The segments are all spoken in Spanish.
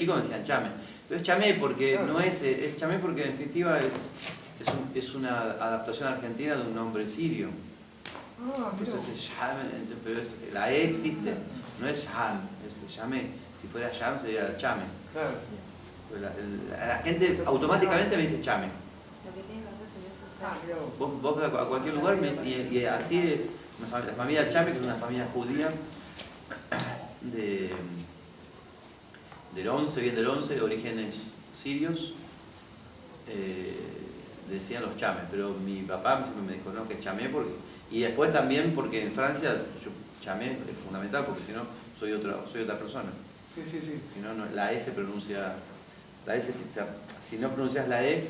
chico me decían chame. Pero es chamé porque no es chamé porque en definitiva es una adaptación argentina de un nombre sirio. Entonces es Sham, pero la E existe, no es Sham, es Chamé. Si fuera Sham sería Chame. Claro. La gente automáticamente me dice Chame. Vos a cualquier lugar y así la familia Chame, que es una familia judía del 11, bien del 11, de orígenes sirios, decían los chames, pero mi papá siempre me dijo no, que chamé, y después también porque en Francia chamé es fundamental, porque si no soy otra persona. Sí. Si no, la E se pronuncia, si no pronuncias la E,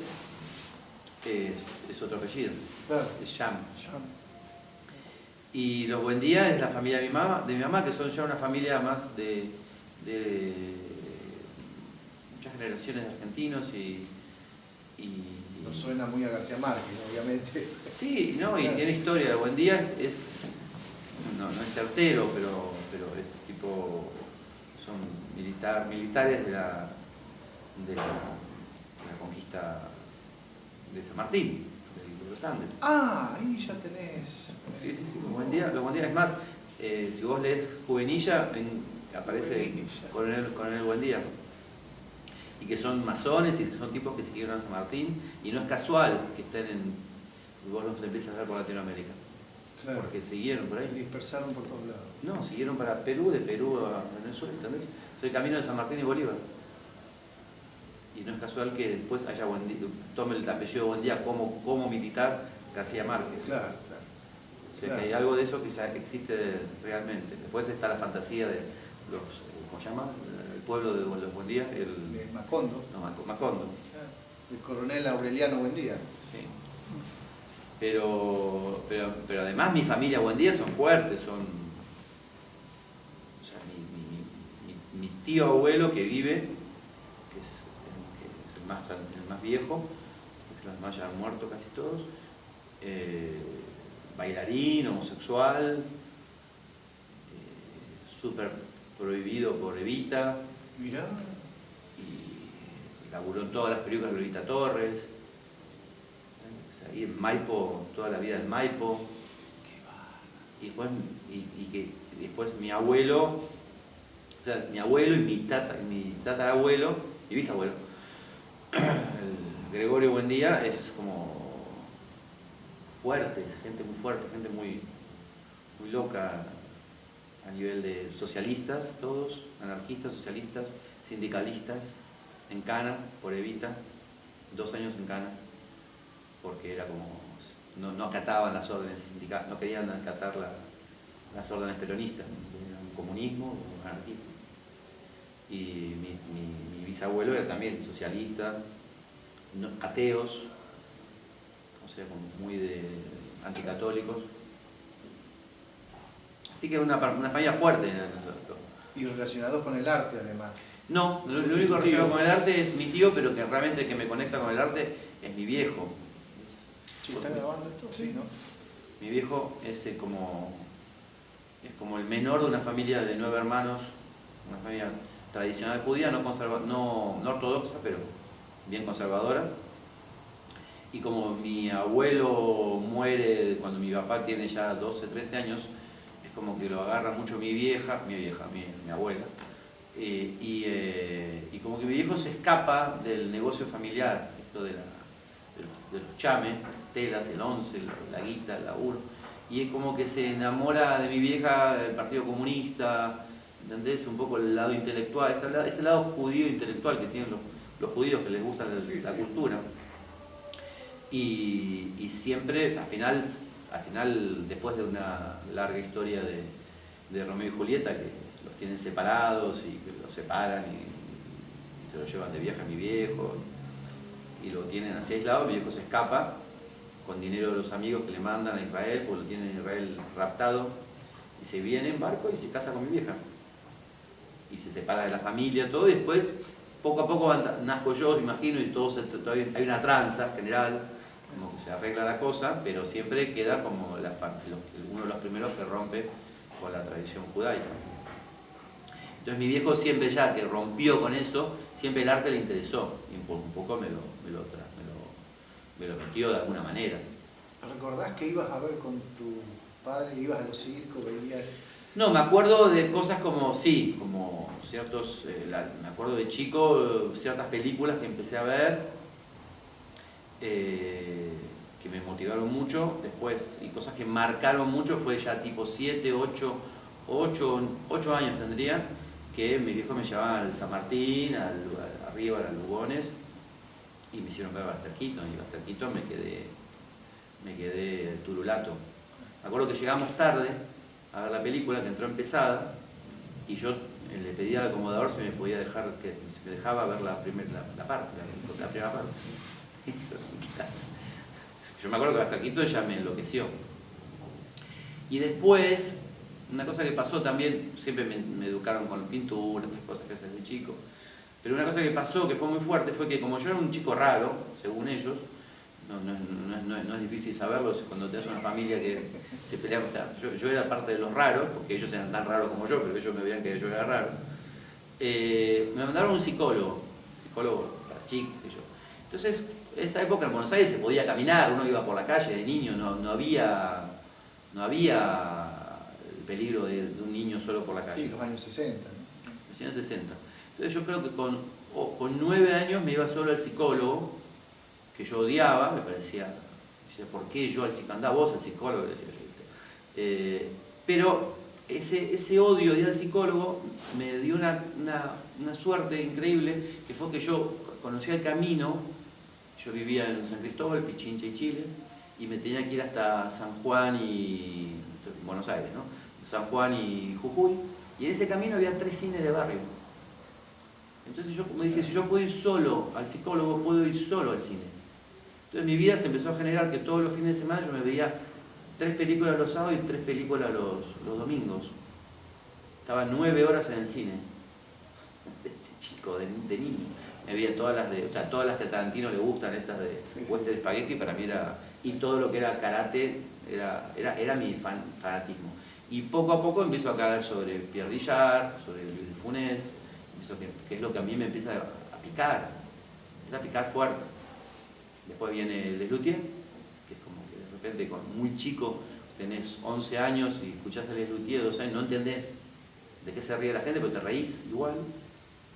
es otro apellido, claro. Es Cham. Y los Buendía es la familia de mi mamá, que son ya una familia más de muchas generaciones de argentinos y no suena muy a García Márquez, obviamente. Sí, no, y tiene historia. Buendía no es certero, pero es tipo, son militares de la conquista de San Martín, de los Andes. Ah, ahí ya tenés. Sí, los Buendía, es más, si vos lees Juvenilla, aparece Coronel Buendía. Y que son masones y que son tipos que siguieron a San Martín, y no es casual que estén vos los empiezas a ver por Latinoamérica. Claro. Porque siguieron por ahí. Se dispersaron por todos lados. No, siguieron para Perú, de Perú a Venezuela, ¿entendés? Es el camino de San Martín y Bolívar. Y no es casual que después tome el apellido Buendía como militar García Márquez. Claro. O sea, que hay algo de eso que existe realmente. Después está la fantasía de los, ¿cómo se llama? El pueblo de los Buendía. Macondo. No, Macondo. El coronel Aureliano Buendía. Sí. Pero además mi familia Buendía son fuertes, o sea, mi tío abuelo que vive, que es el más viejo, los demás ya han muerto casi todos, bailarín, homosexual, súper prohibido por Evita. Mirá. Y laburó en todas las películas de Lolita Torres. Y en Maipo, toda la vida en Maipo. Y después mi abuelo, o sea, mi abuelo y mi tatarabuelo, mi bisabuelo, el Gregorio Buendía, es como fuerte, gente muy fuerte, gente muy loca a nivel de socialistas, todos, anarquistas, socialistas, sindicalistas, en Cana, por Evita, 2 años en Cana, porque era como, no acataban las órdenes sindicales, no querían acatar las órdenes peronistas, era un comunismo, un anarquismo. Y mi bisabuelo era también socialista, ateos, o sea, como muy anticatólicos. Así que era una familia fuerte. Y relacionados con el arte, además. No, lo único relacionado con el arte es mi tío, pero que realmente que me conecta con el arte es mi viejo. ¿Está grabando esto? Sí, ¿no? Mi viejo es como el menor de una familia de 9 hermanos, una familia tradicional judía, no ortodoxa, pero bien conservadora. Y como mi abuelo muere cuando mi papá tiene ya 12, 13 años, es como que lo agarra mucho mi abuela. Y como que mi viejo se escapa del negocio familiar, esto de los chames, telas, el 11, la guita, el laburo. Y es como que se enamora de mi vieja, del Partido Comunista, ¿entendés? Un poco el lado intelectual, este lado judío intelectual que tienen los judíos que les gusta la cultura. Y siempre, o sea, al final, después de una larga historia de Romeo y Julieta, que los tienen separados y que los separan y se lo llevan de viaje a mi viejo y lo tienen así aislado, mi viejo se escapa con dinero de los amigos que le mandan a Israel, porque lo tienen en Israel raptado, y se viene en barco y se casa con mi vieja. Y se separa de la familia, todo, y después, poco a poco nazco yo, imagino, y hay una tranza general, como que se arregla la cosa, pero siempre queda como uno de los primeros que rompe con la tradición judaica. Entonces mi viejo siempre, ya que rompió con eso, siempre el arte le interesó, y un poco me lo metió de alguna manera. ¿Recordás que ibas a ver con tu padre? ¿Ibas a los circos? ¿Veías? No, me acuerdo de cosas como, sí, como ciertos, me acuerdo de chico, ciertas películas que empecé a ver, que me motivaron mucho, después, y cosas que marcaron mucho, fue ya tipo 7, 8 años tendría, que mis viejos me llevaban al San Martín, arriba a las Lugones, y me hicieron ver Buster Keaton, y Buster Keaton me quedé turulato. Me acuerdo que llegamos tarde a ver la película, que entró empezada, y yo le pedí al acomodador si me podía dejar, que si me dejaba ver la primera parte. Yo me acuerdo que Buster Keaton ya me enloqueció. Y después, una cosa que pasó también, siempre me educaron con pintura, otras cosas que haces de chico, pero una cosa que pasó, que fue muy fuerte, fue que como yo era un chico raro, según ellos, no es difícil saberlo, cuando te das una familia que se pelea, o sea, yo era parte de los raros, porque ellos eran tan raros como yo, pero ellos me veían que yo era raro. Me mandaron un psicólogo para chicos, que yo. Entonces, en esa época en Buenos Aires se podía caminar, uno iba por la calle de niño, no había el peligro de un niño solo por la calle. Sí, los años 60, ¿no? Los años 60. Entonces yo creo que con 9 años me iba solo al psicólogo, que yo odiaba, me parecía, ¿por qué yo al psicólogo? Andá vos al psicólogo, decía yo. Pero ese odio de ir al psicólogo me dio una suerte increíble, que fue que yo conocía el camino. Yo vivía en San Cristóbal, Pichincha y Chile, y me tenía que ir hasta San Juan y Buenos Aires, ¿no? San Juan y Jujuy, y en ese camino había 3 cines de barrio. Entonces yo me dije, si yo puedo ir solo al psicólogo, puedo ir solo al cine. Entonces mi vida se empezó a generar que todos los fines de semana yo me veía 3 películas los sábados y 3 películas los domingos. Estaba 9 horas en el cine, de chico, de niño. Me veía todas las que a Tarantino le gustan, estas de western spaghetti, para mí era, y todo lo que era karate, era mi fanatismo. Y poco a poco empiezo a caer sobre Pierre Richard, sobre Luis de Funès, que es lo que a mí me empieza a picar fuerte. Después viene Les Luthiers, que es como que de repente, muy chico, tenés 11 años y escuchás a Les Luthiers 2 años, no entendés de qué se ríe la gente, pero te reís igual.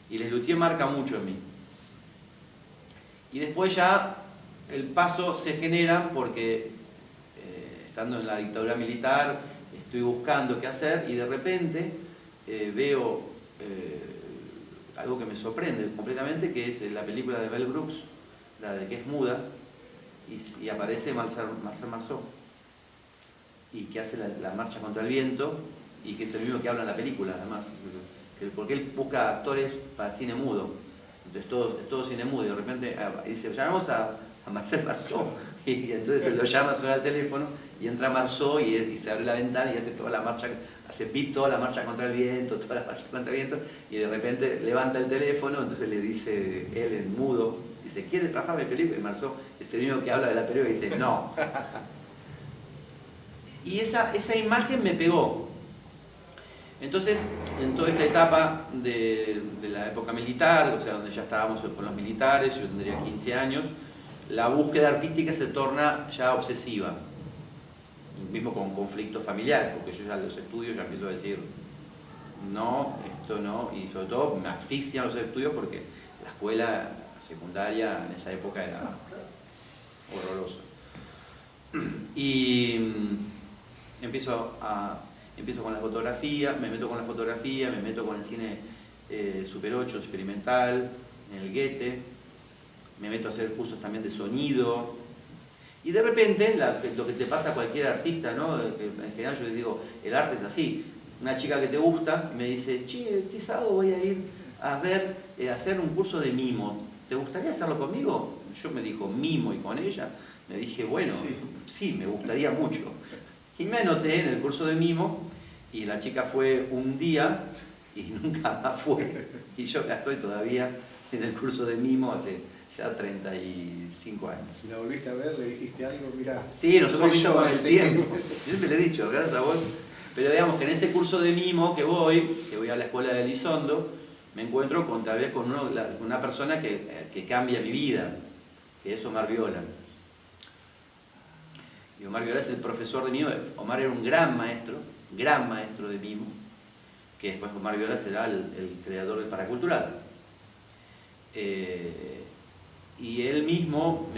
Y Les Luthiers marca mucho en mí. Y después ya el paso se genera porque, estando en la dictadura militar, estoy buscando qué hacer y de repente veo algo que me sorprende completamente, que es la película de Mel Brooks, la de que es muda, y aparece Marcel Marceau, y que hace la marcha contra el viento, y que es el mismo que habla en la película, además, porque él busca actores para cine mudo, entonces es todo cine mudo, y de repente dice, llamamos a Marcel Marceau, y entonces él lo llama, suena el teléfono, y entra Marceau y se abre la ventana y hace toda la marcha, hace pip toda la marcha contra el viento, toda la marcha contra el viento, y de repente levanta el teléfono, entonces le dice él en mudo, dice, ¿quiere trabajar en mi película? Y Marceau es el mismo que habla de la película y dice, no. Y esa imagen me pegó. Entonces, en toda esta etapa de la época militar, o sea, donde ya estábamos con los militares, yo tendría 15 años, la búsqueda artística se torna ya obsesiva, mismo con conflictos familiares, porque yo ya en los estudios ya empiezo a decir, no, esto no, y sobre todo me asfixian los estudios porque la escuela secundaria en esa época era horrorosa. Y empiezo con la fotografía, me meto con el cine Super 8 experimental, en el Goethe, me meto a hacer cursos también de sonido, y de repente, lo que te pasa a cualquier artista, ¿no? En general yo les digo, el arte es así, una chica que te gusta me dice, che, este sábado voy a ir a hacer un curso de mimo, ¿te gustaría hacerlo conmigo? Yo me dijo, mimo, y con ella me dije, bueno, sí, me gustaría mucho. Y me anoté en el curso de mimo, y la chica fue un día y nunca más fue. Y yo ya estoy todavía en el curso de mimo hace ya 35 años. Si la volviste a ver, le dijiste algo, mirá. Sí, nos hemos visto con el tiempo. Yo siempre le he dicho, gracias a vos, Pero digamos que en ese curso de mimo que voy a la escuela de Elizondo, me encuentro con, tal vez con una persona que cambia mi vida, que es Omar Viola. Y Omar Viola es el profesor de mimo. Omar era un gran maestro de mimo, que después Omar Viola será el creador del paracultural. Y él mismo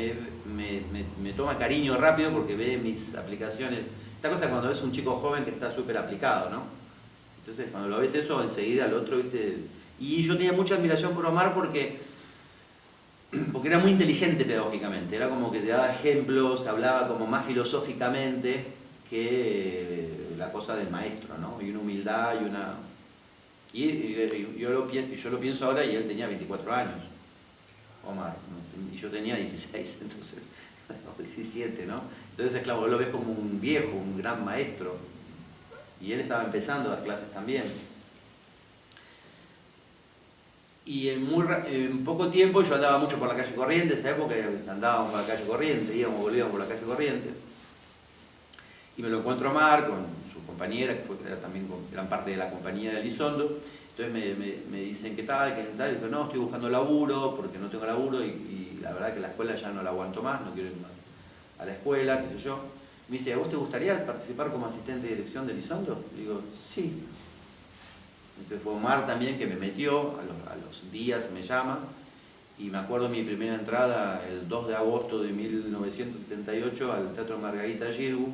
me toma cariño rápido porque ve mis aplicaciones. Esta cosa cuando ves un chico joven que está súper aplicado, ¿no? Entonces cuando lo ves eso, enseguida al otro, ¿viste? Y yo tenía mucha admiración por Omar porque era muy inteligente pedagógicamente, era como que te daba ejemplos, hablaba como más filosóficamente que la cosa del maestro, ¿no? Y una humildad y una... Y yo lo pienso ahora y él tenía 24 años, Omar, y yo tenía 16, entonces, 17, ¿no? Entonces, claro, vos lo ves como un viejo, un gran maestro, y él estaba empezando a dar clases también. Y en poco tiempo yo andaba mucho por la calle Corrientes, esa época andábamos por la calle Corrientes, volvíamos por la calle Corrientes, y me lo encuentro a Omar con su compañera, que eran parte de la compañía de Elizondo. Entonces me dicen, ¿qué tal? Y digo, no, estoy buscando laburo, porque no tengo laburo, y la verdad que la escuela ya no la aguanto más, no quiero ir más a la escuela, qué sé yo. Me dice, ¿a vos te gustaría participar como asistente de dirección de Elizondo? Le digo, sí. Entonces fue Omar también que me metió, a los días me llama, y me acuerdo mi primera entrada el 2 de agosto de 1978 al Teatro Margarita Xirgu,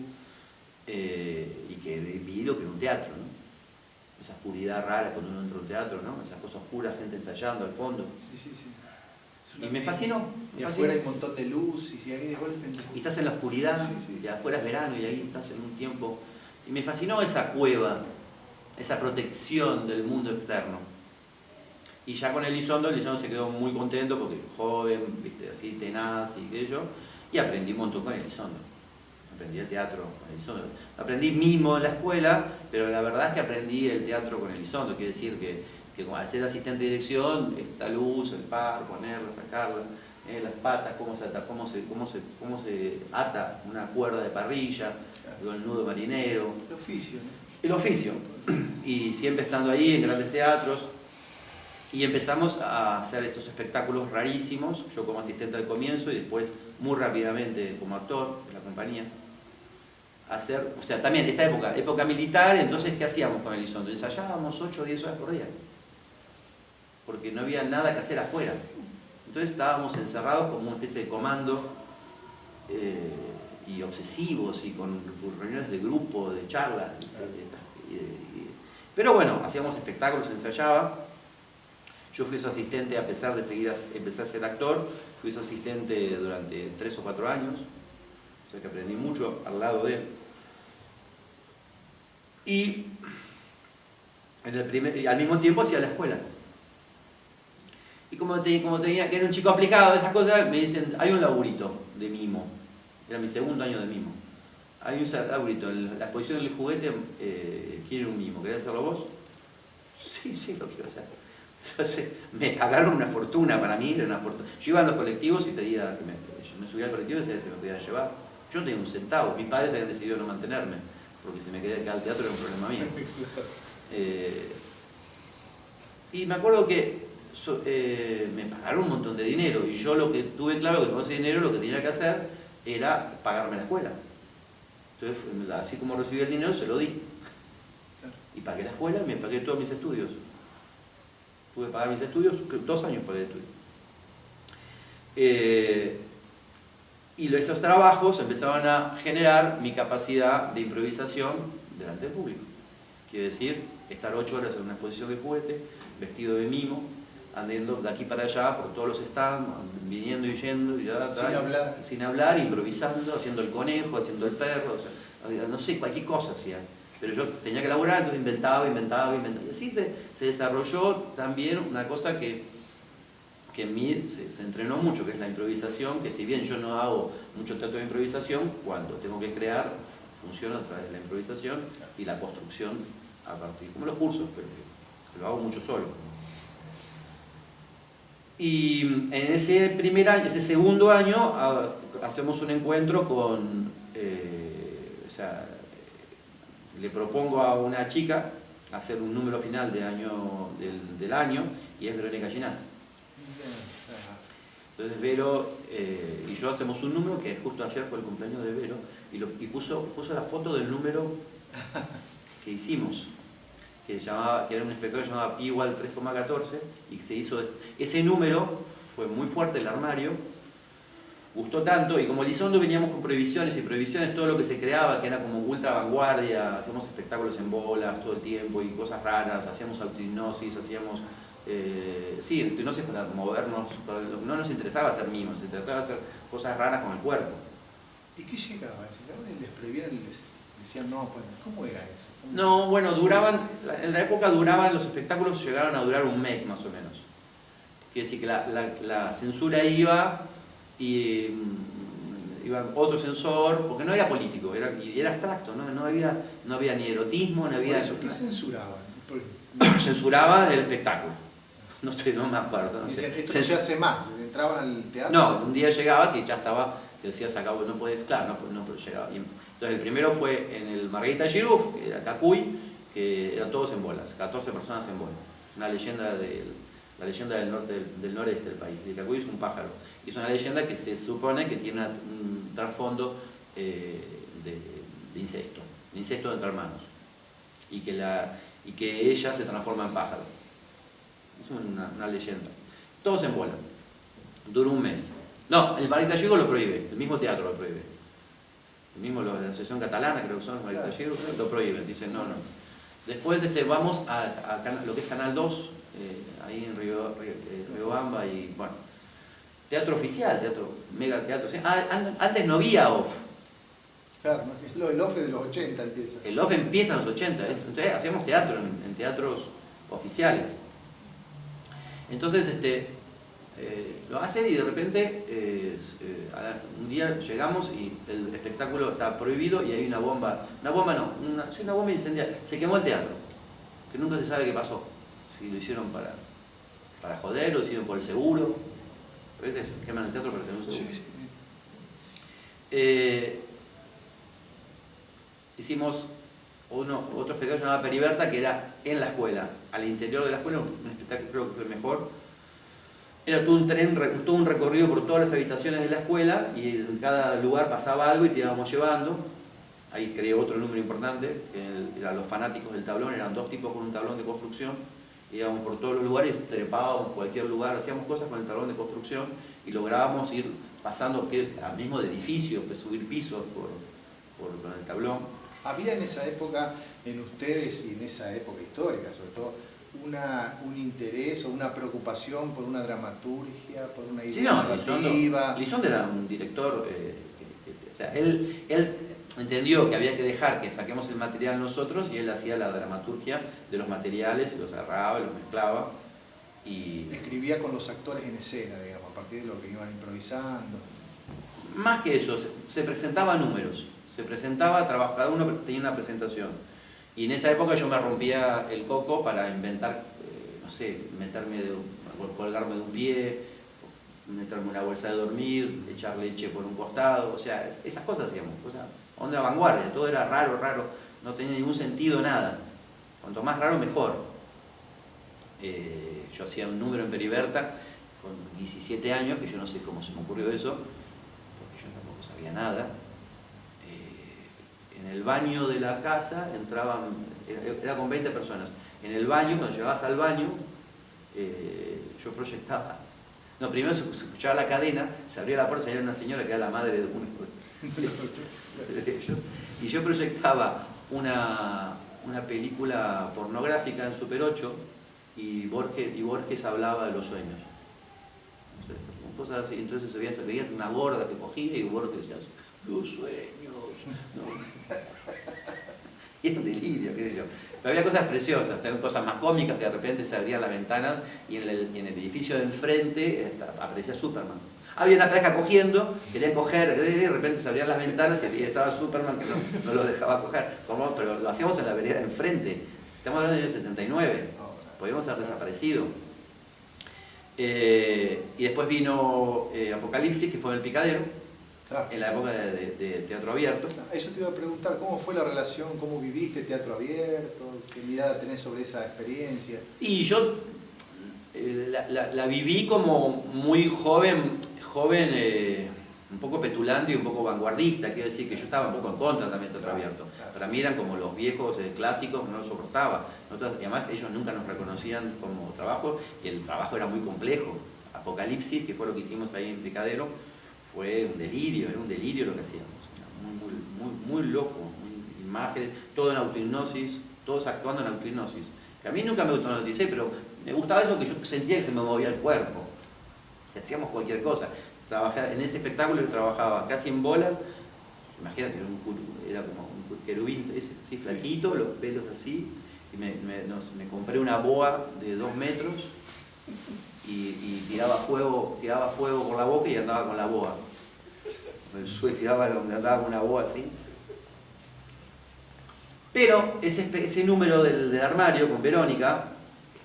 y que vi lo que era un teatro, ¿no? Esa oscuridad rara cuando uno entra a un teatro, ¿no? Esas cosas oscuras, gente ensayando al fondo. Sí. Y me fascinó. Y afuera hay un montón de luz, y ahí de golpe... Y estás en la oscuridad, y afuera es verano, y ahí estás en un tiempo... Y me fascinó esa cueva, esa protección del mundo externo. Y ya con Elizondo se quedó muy contento porque joven, viste, así tenaz y aquello, y aprendí un montón con Elizondo. Aprendí el teatro con Elizondo. Aprendí mimo en la escuela, pero la verdad es que aprendí el teatro con Elizondo. Quiere decir que al ser asistente de dirección, esta luz, el par, ponerla, sacarla, las patas, cómo se ata una cuerda de parrilla, el nudo marinero. El oficio, ¿no? El oficio. Y siempre estando ahí en grandes teatros. Y empezamos a hacer estos espectáculos rarísimos, yo como asistente al comienzo y después muy rápidamente como actor de la compañía. O sea, también de esta época militar, entonces ¿qué hacíamos con Elizondo? Ensayábamos 8 o 10 horas por día, porque no había nada que hacer afuera. Entonces estábamos encerrados como una especie de comando, y obsesivos, y con reuniones de grupo, de charlas. Pero bueno, hacíamos espectáculos, ensayaba. Yo fui su asistente, a pesar de empecé a ser actor, fui su asistente durante 3 o 4 años, o sea que aprendí mucho al lado de él. Y al mismo tiempo hacía la escuela. Y como tenía que era un chico aplicado de esas cosas, me dicen, hay un laburito de mimo. Era mi segundo año de mimo. Hay un laburito, en la exposición del juguete quiere un mimo, ¿querés hacerlo vos? Sí, lo quiero hacer. Entonces me pagaron una fortuna para mí, era una fortuna. Yo iba a los colectivos y pedía yo me subía al colectivo y decía si me podían llevar. Yo no tenía un centavo, mis padres habían decidido no mantenerme, porque si me quedé acá al teatro era un problema mío. Y me acuerdo que me pagaron un montón de dinero, y yo lo que tuve claro que con ese dinero lo que tenía que hacer era pagarme la escuela. Entonces, así como recibí el dinero, se lo di. Y pagué la escuela y me pagué todos mis estudios. Pude pagar mis estudios, 2 años pagué de estudios. Y esos trabajos empezaron a generar mi capacidad de improvisación delante del público. Quiere decir, estar 8 horas en una exposición de juguete, vestido de mimo, andando de aquí para allá por todos los stands, viniendo y yendo, sin hablar, improvisando, haciendo el conejo, haciendo el perro, o sea, no sé, cualquier cosa hacía. Pero yo tenía que laburar, entonces inventaba. Y así se desarrolló también una cosa que en mí se entrenó mucho, que es la improvisación, que si bien yo no hago mucho teatro de improvisación, cuando tengo que crear, funciona a través de la improvisación y la construcción a partir, como los cursos, pero lo hago mucho solo. Y en ese segundo año hacemos un encuentro con, le propongo a una chica hacer un número final del año, y es Verónica Ginás. Entonces Vero y yo hacemos un número que justo ayer fue el cumpleaños de Vero, y puso la foto del número que hicimos, que era un espectáculo que se llamaba Pi igual 3,14, y se hizo ese número. Fue muy fuerte el armario, gustó tanto, y como Elizondo veníamos con prohibiciones, todo lo que se creaba, que era como ultra vanguardia, hacíamos espectáculos en bolas todo el tiempo y cosas raras, hacíamos autohipnosis, hacíamos autohipnosis para movernos, no nos interesaba hacer mimos, nos interesaba hacer cosas raras con el cuerpo. ¿Y qué llegaba? ¿Llegaban y les prohibían y les decían no? Bueno, ¿cómo era eso? No, bueno, en la época los espectáculos llegaron a durar un mes más o menos. Quiere decir que la censura iba y iba otro censor, porque no era político, era abstracto, no había ni erotismo, no había... ¿Por eso qué censuraban? Censuraban el espectáculo. No me acuerdo. No sé. Esto se hace más, entraban al teatro. No, un día llegabas y ya estaba, que decías acá, no podés, claro, no llegaba. Entonces el primero fue en el Margarita Giroux, que era Cacuy, que eran todos en bolas, 14 personas en bolas. Una leyenda la leyenda del noreste del país. El Cacuy es un pájaro. Y es una leyenda que se supone que tiene un trasfondo de incesto entre hermanos. Y que ella se transforma en pájaro. Es una leyenda. Todos en bola. Duró un mes. No, el Margarita Giroux lo prohíbe. El mismo teatro lo prohíbe. El mismo de la Asociación Catalana, creo que son, Margarita Giroux, lo prohíben. Dicen no. Después vamos a lo que es Canal 2, ahí en Riobamba, y bueno, teatro oficial, mega teatro. Antes no había off. Claro, el off de los 80 empieza. El off empieza en los 80, entonces hacíamos teatro en teatros oficiales. Entonces lo hace, y de repente un día llegamos y el espectáculo está prohibido y hay una bomba incendiaria. Se quemó el teatro, que nunca se sabe qué pasó. Si lo hicieron para joder o lo hicieron por el seguro. A veces queman el teatro para tener un seguro. Sí. Hicimos otro espectáculo llamado Periberta, que era en la escuela, al interior de la escuela, un espectáculo creo que fue mejor. Era todo un recorrido por todas las habitaciones de la escuela, y en cada lugar pasaba algo y te íbamos llevando. Ahí creé otro número importante, que eran los fanáticos del tablón, eran 2 tipos con un tablón de construcción. Íbamos por todos los lugares, trepábamos cualquier lugar, hacíamos cosas con el tablón de construcción y lográbamos ir pasando al mismo de edificio, subir pisos con el tablón. ¿Había en esa época, en ustedes y en esa época histórica sobre todo, un interés o una preocupación por una dramaturgia, por una idea narrativa? Elizondo era un director, o sea, él entendió que había que dejar que saquemos el material nosotros, y él hacía la dramaturgia de los materiales, y los agarraba, los mezclaba. Y escribía con los actores en escena, digamos, a partir de lo que iban improvisando. Más que eso, se presentaba números, cada uno tenía una presentación. Y en esa época yo me rompía el coco para inventar, no sé, colgarme de un pie, meterme una bolsa de dormir, echar leche por un costado, o sea, esas cosas hacíamos, onda vanguardia, todo era raro, no tenía ningún sentido nada. Cuanto más raro, mejor. Yo hacía un número en Periberta con 17 años, que yo no sé cómo se me ocurrió eso, porque yo tampoco sabía nada. En el baño de la casa entraban, era con 20 personas. En el baño, cuando llegabas al baño, yo proyectaba. No, primero se escuchaba la cadena, se abría la puerta, salía una señora que era la madre de uno de ellos, y yo proyectaba una película pornográfica en Super 8, y Borges hablaba de los sueños. Cosas así. Entonces se veía una gorda que cogía y Borges decía, los sueños. No. Y era un delirio, qué sé yo. Pero había cosas preciosas, también cosas más cómicas, que de repente se abrían las ventanas y en el edificio de enfrente aparecía Superman. Había una pareja cogiendo, querían coger, de repente se abrían las ventanas y estaba Superman que no lo dejaba coger. Pero lo hacíamos en la vereda de enfrente. Estamos hablando del año 79, podíamos haber desaparecido. Y después vino Apocalipsis, que fue en el Picadero, en la época de teatro abierto. Eso te iba a preguntar, ¿cómo fue la relación? ¿Cómo viviste teatro abierto? ¿Qué mirada tenés sobre esa experiencia? Y yo la viví como muy joven, un poco petulante y un poco vanguardista. Quiero decir que yo estaba un poco en contra también de teatro abierto. Para mí eran como los viejos clásicos, no los soportaba. Nosotros, y además ellos nunca nos reconocían como trabajo, y el trabajo era muy complejo. Apocalipsis, que fue lo que hicimos ahí en Picadero, fue un delirio, era un delirio lo que hacíamos. Muy loco, muy imágenes, todo en autohipnosis, todos actuando en autohipnosis. Que a mí nunca me gustó la noticia, pero me gustaba eso, que yo sentía que se me movía el cuerpo. Que hacíamos cualquier cosa. En ese espectáculo yo trabajaba casi en bolas. Imagínate, era como un querubín, así flaquito, los pelos así. Y me compré una boa de 2 metros y tiraba fuego por la boca y andaba con la boa. El suelo andaba con una boa así. Pero ese número del armario con Verónica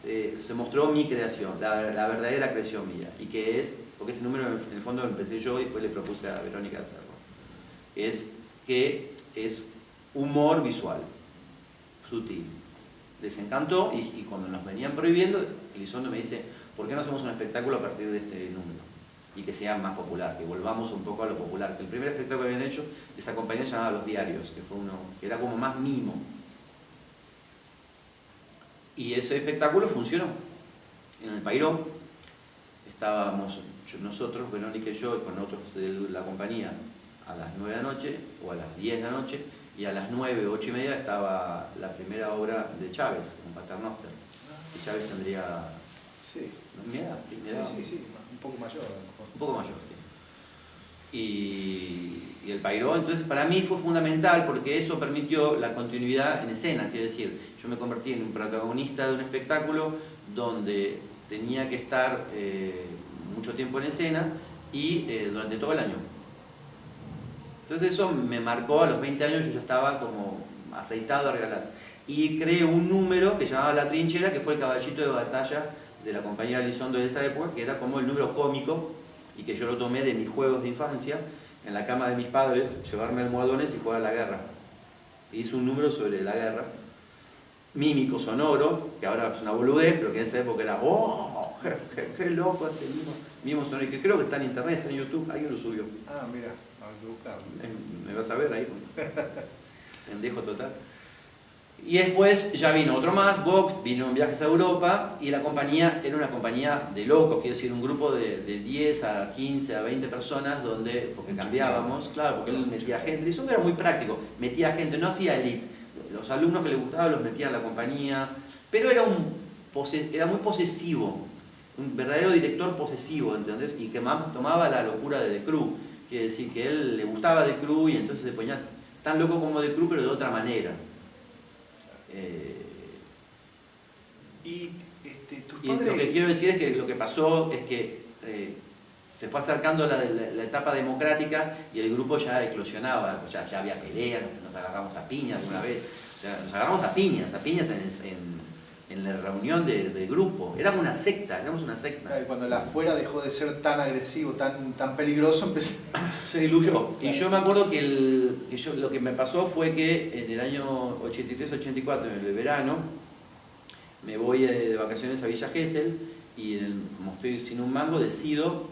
se mostró mi creación, la verdadera creación mía. Y que es, porque ese número en el fondo lo empecé yo y después le propuse a Verónica hacerlo. Es que es humor visual, sutil. Les encantó y cuando nos venían prohibiendo, Elizondo me dice, ¿por qué no hacemos un espectáculo a partir de este número? Y que sea más popular, que volvamos un poco a lo popular. Que el primer espectáculo que habían hecho, esa compañía se llamaba Los Diarios, que fue uno que era como más mimo. Y ese espectáculo funcionó. En el Pairó estábamos nosotros, Verónica y yo, y con otros de la compañía, a las 9 de la noche o a las 10 de la noche, y a las 9, 8 y media estaba la primera obra de Chávez, con Paternoster. Y Chávez tendría... Sí. Mi edad. Sí, un poco mayor a lo mejor. Un poco mayor, sí. Y el Pairó, entonces para mí fue fundamental porque eso permitió la continuidad en escena, quiero decir, yo me convertí en un protagonista de un espectáculo donde tenía que estar mucho tiempo en escena y durante todo el año. Entonces eso me marcó, a los 20 años yo ya estaba como aceitado a regalar. Y creé un número que llamaba La Trinchera, que fue el caballito de batalla de la compañía Elizondo de esa época, que era como el número cómico, y que yo lo tomé de mis juegos de infancia, en la cama de mis padres, llevarme almohadones y jugar a la guerra. Hice un número sobre la guerra, mímico, sonoro, que ahora es una boludez, pero que en esa época era, ¡oh! ¡Qué loco este mimo sonoro! Y que creo que está en internet, está en YouTube, alguien lo subió. Ah, mira, hay que buscarlo. Me vas a ver ahí, pendejo total. Y después ya vino otro más, Vox, vino en Viajes a Europa, y la compañía era una compañía de locos, quiero decir, un grupo de 10 a 15 a 20 personas, porque cambiábamos, claro, porque él metía gente, y eso era muy práctico, metía gente, no hacía elite, los alumnos que le gustaban los metían en la compañía, pero era muy posesivo, un verdadero director posesivo, ¿entendés? Y que más tomaba la locura de The Crew, quiere decir que él le gustaba The Crew y entonces se ponía tan loco como The Crew, pero de otra manera. ¿tus y lo que quiero decir es que lo que pasó es que se fue acercando la etapa democrática y el grupo ya eclosionaba, ya había peleas, nos agarramos a piñas alguna vez, o sea, nos agarramos a piñas en la reunión del grupo, éramos una secta. Y cuando la afuera dejó de ser tan agresivo, tan peligroso, empezó... Se diluyó. Y yo me acuerdo que lo que me pasó fue que en el año 83-84, en el verano, me voy de vacaciones a Villa Gesell y como estoy sin un mango, decido,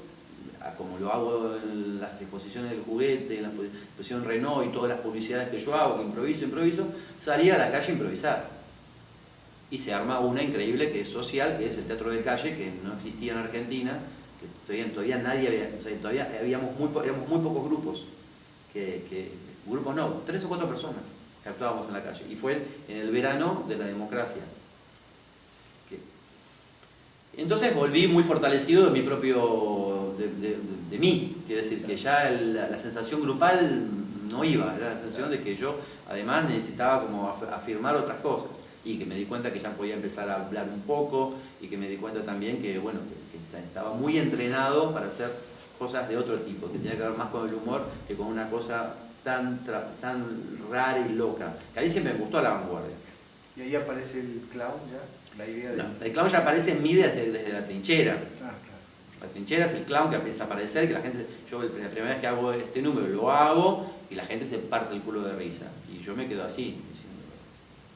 como lo hago en las exposiciones del juguete, en la exposición Renault y todas las publicidades que yo hago, que improviso, salir a la calle a improvisar. Y se arma una increíble que es social, que es el teatro de calle, que no existía en Argentina, que todavía nadie había, o sea, todavía éramos muy pocos grupos, grupos no, 3 o 4 personas que actuábamos en la calle, y fue en el verano de la democracia. Entonces volví muy fortalecido de mi propio, de mí, quiere decir que ya la sensación grupal no iba, era la sensación de que yo además necesitaba como afirmar otras cosas y que me di cuenta que ya podía empezar a hablar un poco y que me di cuenta también que, bueno, que estaba muy entrenado para hacer cosas de otro tipo, que tenía que ver más con el humor que con una cosa tan rara y loca, que a mí siempre me gustó la vanguardia. ¿Y ahí aparece el clown ya? La idea de... No, el clown ya aparece en mí desde la trinchera. Ah, La trinchera es el clown que empieza a aparecer, que la gente, yo la primera vez que hago este número lo hago y la gente se parte el culo de risa. Y yo me quedo así, diciendo,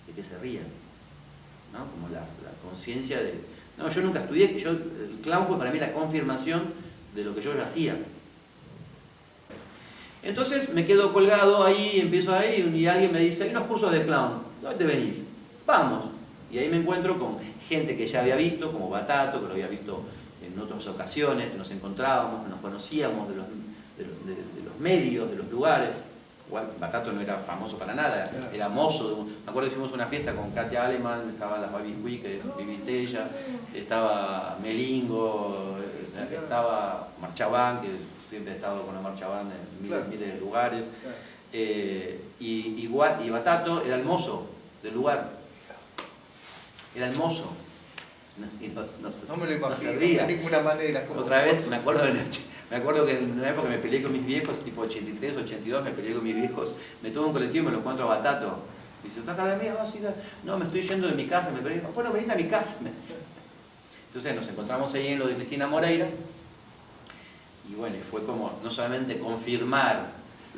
¿de qué se rían? ¿No? Como la conciencia de... No, yo nunca estudié, el clown fue para mí la confirmación de lo que yo ya hacía. Entonces me quedo colgado ahí, empiezo ahí y alguien me dice, hay unos cursos de clown, ¿dónde te venís? Vamos. Y ahí me encuentro con gente que ya había visto, como Batato, que lo había visto en otras ocasiones, que nos encontrábamos, que nos conocíamos de los medios, de los lugares. Igual Batato no era famoso para nada, era mozo. Me acuerdo que hicimos una fiesta con Katia Aleman, estaba las Baby Quickers, Vivi Tella, estaba Melingo, estaba Marchabán, que siempre he estado con la Marchabán en miles de lugares. Y Batato era el mozo del lugar. Era el mozo. No me lo imagino de ninguna manera. Otra vez me acuerdo que en una época me peleé con mis viejos, tipo 83, 82, me peleé con mis viejos, me tuve un colectivo y me lo encuentro a Batato. Y dice, ¿estás cara de mí? No, me estoy yendo de mi casa, me peleé. Bueno, venite a mi casa, me dice. Entonces nos encontramos ahí en lo de Cristina Moreira. Y bueno, fue como no solamente confirmar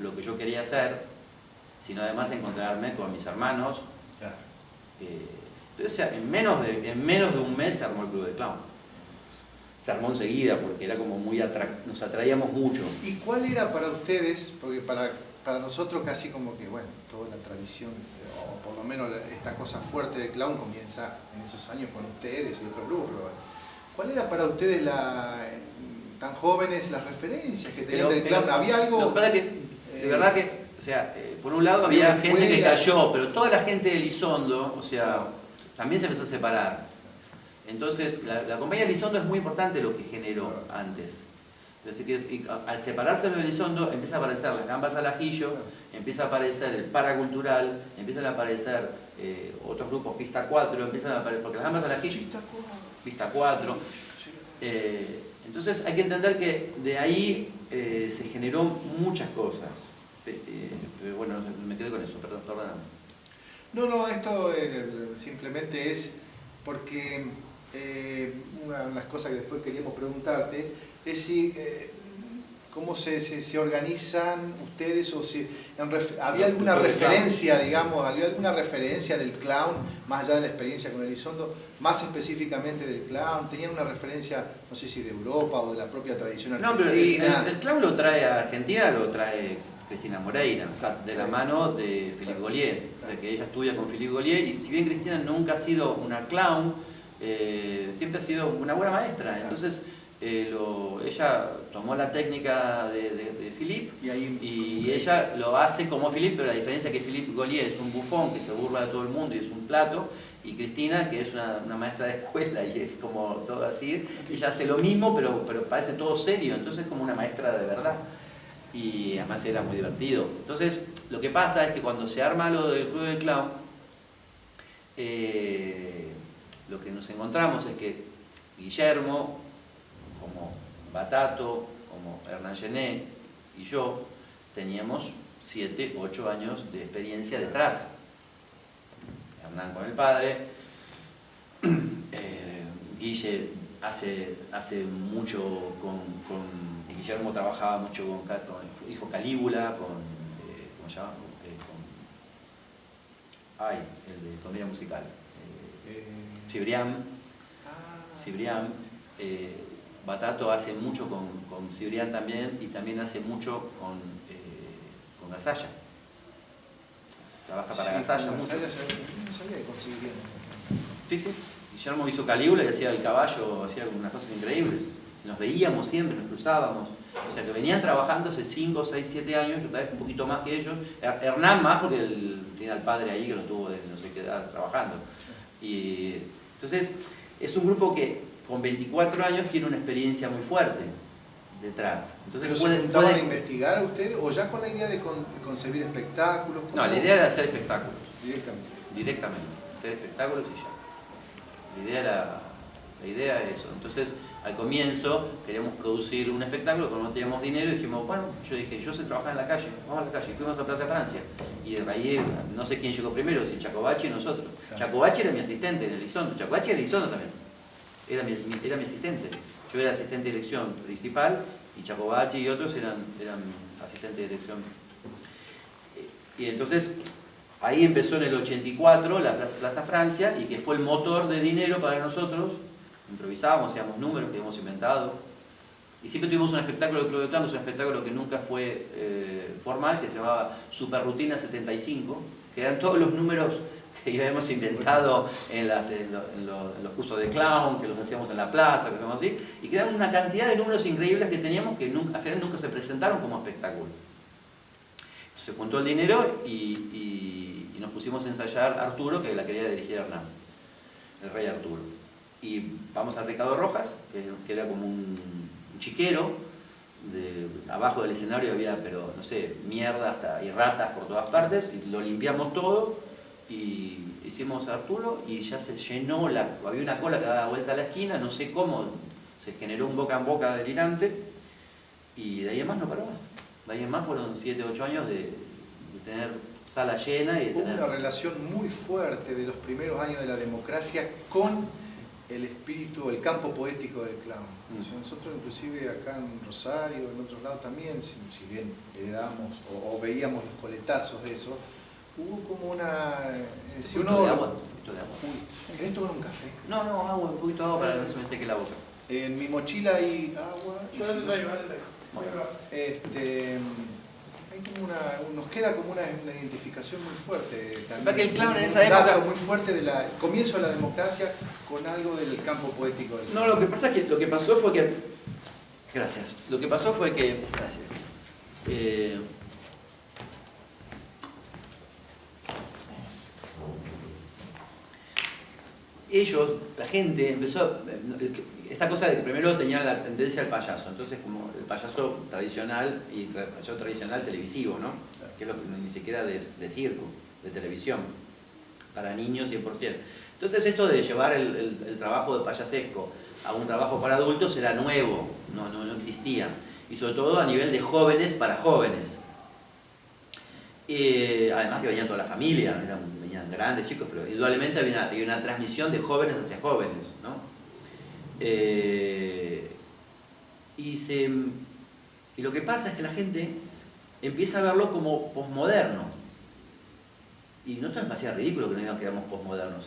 lo que yo quería hacer, sino además encontrarme con mis hermanos. Claro. Entonces, en menos de un mes se armó el Club de Clown. Se armó enseguida porque era como muy nos atraíamos mucho. ¿Y cuál era para ustedes? Porque para nosotros casi como que, bueno, toda la tradición, o por lo menos esta cosa fuerte del clown comienza en esos años con ustedes y otros grupos. ¿Cuál era para ustedes, tan jóvenes, las referencias que tenían del clown? ¿Había algo? Lo que pasa es que, de verdad que, o sea, por un lado había gente que cayó, pero toda la gente de Elizondo, o sea, también se empezó a separar. Entonces, la compañía Elizondo es muy importante lo que generó antes. Así que al separarse de Elizondo, empieza a aparecer las Gambas al Ajillo, empieza a aparecer el Paracultural, empiezan a aparecer otros grupos, Pista 4, empiezan a aparecer, porque las Gambas al Ajillo, Pista 4. Entonces hay que entender que de ahí se generó muchas cosas. Pero bueno, me quedé con eso, perdóname. No, esto simplemente es porque una de las cosas que después queríamos preguntarte es si cómo se organizan ustedes, o si había alguna referencia, digamos, había alguna referencia del clown, más allá de la experiencia con Elizondo, más específicamente del clown, tenían una referencia, no sé si de Europa o de la propia tradición argentina. No, pero el clown lo trae a Argentina, lo trae Cristina Moreira, de la mano de Philippe Gaulier, de que ella estudia con Philippe Gaulier, y si bien Cristina nunca ha sido una clown, siempre ha sido una buena maestra. Entonces ella tomó la técnica de Philippe y ella lo hace como Philippe, pero la diferencia es que Philippe Gaulier es un bufón que se burla de todo el mundo y es un plato, y Cristina, que es una maestra de escuela y es como todo así, ella hace lo mismo, pero parece todo serio, entonces es como una maestra de verdad. Y además era muy divertido. Entonces, lo que pasa es que cuando se arma lo del Club del Clown, lo que nos encontramos es que Guillermo, como Batato, como Hernán Gené y yo, teníamos 7, 8 años de experiencia detrás. Hernán con el padre, Guille hace mucho con Guillermo trabajaba mucho con hijo Calígula, ¿cómo se llama? El de comedia musical. Cibrián. Batato hace mucho con Cibrián también, y también hace mucho con Gasalla. Trabaja para Gasalla mucho. No sabía que conseguir bien. Sí. Guillermo hizo Calígula y hacía el caballo, hacía unas cosas increíbles. Nos veíamos siempre, nos cruzábamos. O sea que venían trabajando hace 5, 6, 7 años, yo tal vez un poquito más que ellos. Hernán más porque tiene al padre ahí que lo tuvo de no sé qué edad trabajando. Y entonces es un grupo que con 24 años tiene una experiencia muy fuerte detrás. Entonces, ¿pero se juntaban a investigar a ustedes o ya con la idea de concebir espectáculos? No, la idea era hacer espectáculos. Directamente. Hacer espectáculos y ya. La idea era eso. Entonces, al comienzo queríamos producir un espectáculo, pero no teníamos dinero y dijimos, bueno, yo sé trabajar en la calle, vamos a la calle. Y fuimos a Plaza de Francia. Y de ahí, no sé quién llegó primero, si Chacobachi o nosotros. Claro. Chacobachi era mi asistente en Elizondo. Chacobachi era Elizondo también. Era mi asistente. Yo era asistente de dirección principal y Chacobachi y otros eran asistentes de dirección. Y entonces ahí empezó en el 84 la Plaza Francia, y que fue el motor de dinero para nosotros. Improvisábamos, hacíamos números que habíamos inventado. Y siempre tuvimos un espectáculo de Club de Clowns, un espectáculo que nunca fue formal, que se llamaba Super Rutina 75, que eran todos los números que habíamos inventado en los cursos de clown, que los hacíamos en la plaza, que hacíamos así, y que eran una cantidad de números increíbles que teníamos que al final nunca se presentaron como espectáculo. Se juntó el dinero y nos pusimos a ensayar Arturo, que la quería dirigir Hernán, el rey Arturo. Y vamos a Ricardo Rojas, que era como un chiquero. Abajo del escenario había, pero no sé, mierda y ratas por todas partes, y lo limpiamos todo y hicimos Arturo, y ya se llenó, había una cola que daba vuelta a la esquina, no sé cómo, se generó un boca en boca delirante, y de ahí en más no paró más. De ahí en más fueron 7 o 8 años de tener sala llena y de tener... Hubo una relación muy fuerte de los primeros años de la democracia con el espíritu, el campo poético del clown. Nosotros inclusive acá en Rosario, en otros lados también, si bien heredamos o veíamos los coletazos de eso, hubo como una... Un poquito de agua. ¿Querés tomar un café? No, agua, un poquito de agua para que no se me seque la boca. En mi mochila hay agua. Yo le traigo. Hay como nos queda como una identificación muy fuerte también. Que el clown en esa época... muy fuerte del comienzo de la democracia con algo del campo poético. No, lo que pasó fue que... Gracias. Lo que pasó fue que... Gracias. La gente empezó, esta cosa de que primero tenía la tendencia al payaso, entonces como el payaso tradicional y el payaso tradicional televisivo, ¿no? Que es lo que ni siquiera de circo, de televisión, para niños 100%. Entonces esto de llevar el trabajo de payasesco a un trabajo para adultos era nuevo, no existía, y sobre todo a nivel de jóvenes para jóvenes. Además que venían toda la familia, venían grandes, chicos, pero indudablemente había una transmisión de jóvenes hacia jóvenes, ¿no? Y lo que pasa es que la gente empieza a verlo como posmoderno. Y nosotros nos parecía ridículo que no digan que éramos posmodernos.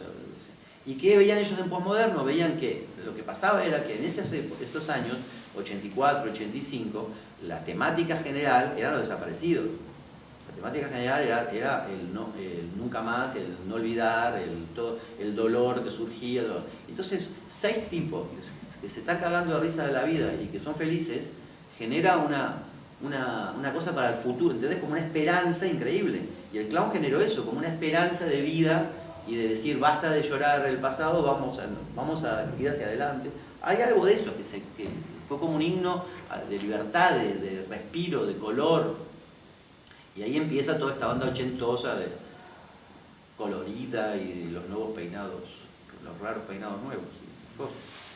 ¿Y qué veían ellos en posmoderno? Veían que lo que pasaba era que en esos años, 84, 85, la temática general eran los desaparecidos. La temática general era el nunca más, el no olvidar, el dolor que surgía. Entonces, 6 tipos que se están cagando de risa de la vida y que son felices, genera una cosa para el futuro, ¿entendés? Como una esperanza increíble. Y el clown generó eso, como una esperanza de vida y de decir, basta de llorar el pasado, vamos a ir hacia adelante. Hay algo de eso, que fue como un himno de libertad, de respiro, de color. Y ahí empieza toda esta onda ochentosa, colorida, y los nuevos peinados, los raros peinados nuevos.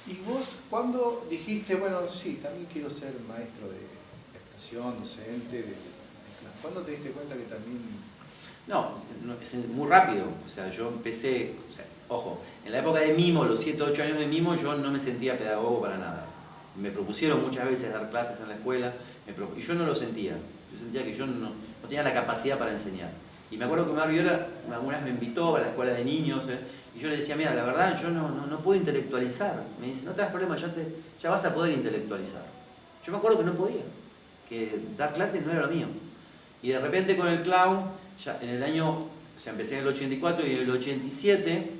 ¿Y vos cuándo dijiste, bueno, sí, también quiero ser maestro de actuación, docente? ¿Cuándo te diste cuenta que también...? No, es muy rápido. O sea, yo empecé, ojo, en la época de mimo, los 7 o 8 años de mimo, yo no me sentía pedagogo para nada. Me propusieron muchas veces dar clases en la escuela, y yo no lo sentía. Yo sentía que yo no tenía la capacidad para enseñar. Y me acuerdo que Mar Viola alguna vez me invitó a la escuela de niños, y yo le decía, mira, la verdad, yo no puedo intelectualizar. Me dice, no te das problema, ya vas a poder intelectualizar. Yo me acuerdo que no podía, que dar clases no era lo mío. Y de repente con el clown, ya en el año, o sea, empecé en el 84 y en el 87,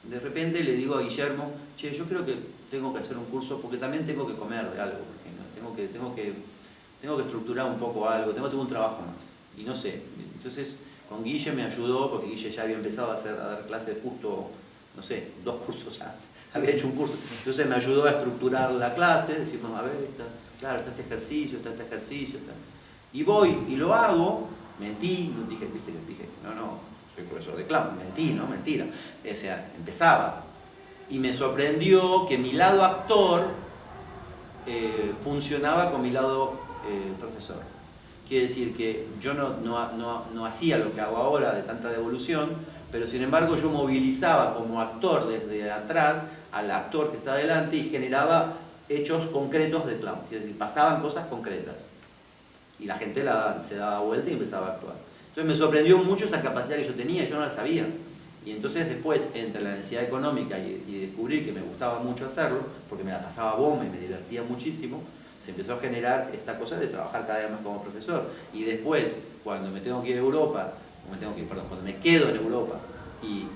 de repente le digo a Guillermo, che, yo creo que tengo que hacer un curso, porque también tengo que comer de algo, porque tengo que estructurar un poco algo, tengo que tener un trabajo más, y no sé. Entonces con Guille me ayudó, porque Guille ya había empezado a dar clases justo, no sé, 2 cursos ya, había hecho un curso, entonces me ayudó a estructurar la clase, decimos, a ver, claro, está este ejercicio, y voy y lo hago, mentí, dije, no, soy profesor de clown, mentí, ¿no? Mentira. O sea, empezaba. Y me sorprendió que mi lado actor funcionaba con mi lado profesor. Quiere decir que yo no hacía lo que hago ahora de tanta devolución, pero sin embargo yo movilizaba como actor desde atrás al actor que está adelante y generaba hechos concretos de clown, es decir, pasaban cosas concretas. Y la gente se daba vuelta y empezaba a actuar. Entonces me sorprendió mucho esa capacidad que yo tenía, yo no la sabía. Y entonces después, entre la necesidad económica y descubrir que me gustaba mucho hacerlo, porque me la pasaba bomba y me divertía muchísimo, se empezó a generar esta cosa de trabajar cada vez más como profesor. Y después, cuando me tengo que ir a Europa, cuando me quedo en Europa y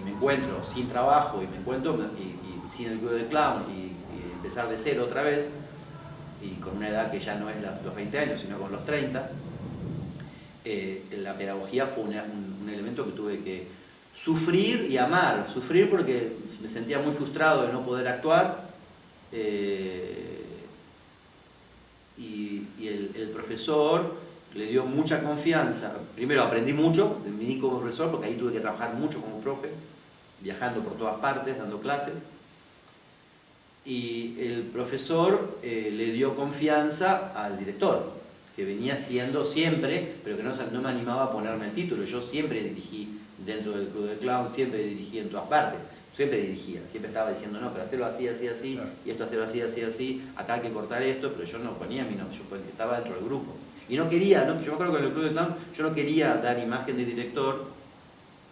me encuentro sin trabajo y me encuentro y sin el club de clown y empezar de cero otra vez, y con una edad que ya no es los 20 años, sino con los 30, la pedagogía fue un elemento que tuve que sufrir y amar. Sufrir porque me sentía muy frustrado de no poder actuar, y el profesor le dio mucha confianza. Primero aprendí mucho de mí como profesor, porque ahí tuve que trabajar mucho como profe, viajando por todas partes, dando clases. Y el profesor le dio confianza al director, que venía siendo siempre, pero que no me animaba a ponerme el título. Yo siempre dirigí dentro del club de clown, siempre dirigí en todas partes, siempre dirigía, siempre estaba diciendo, no, pero hacerlo así, así, así, claro, y esto hacerlo así, así, así, acá hay que cortar esto, pero yo no ponía mi nombre, yo estaba dentro del grupo. Y no quería, yo me acuerdo que en el club de clown yo no quería dar imagen de director,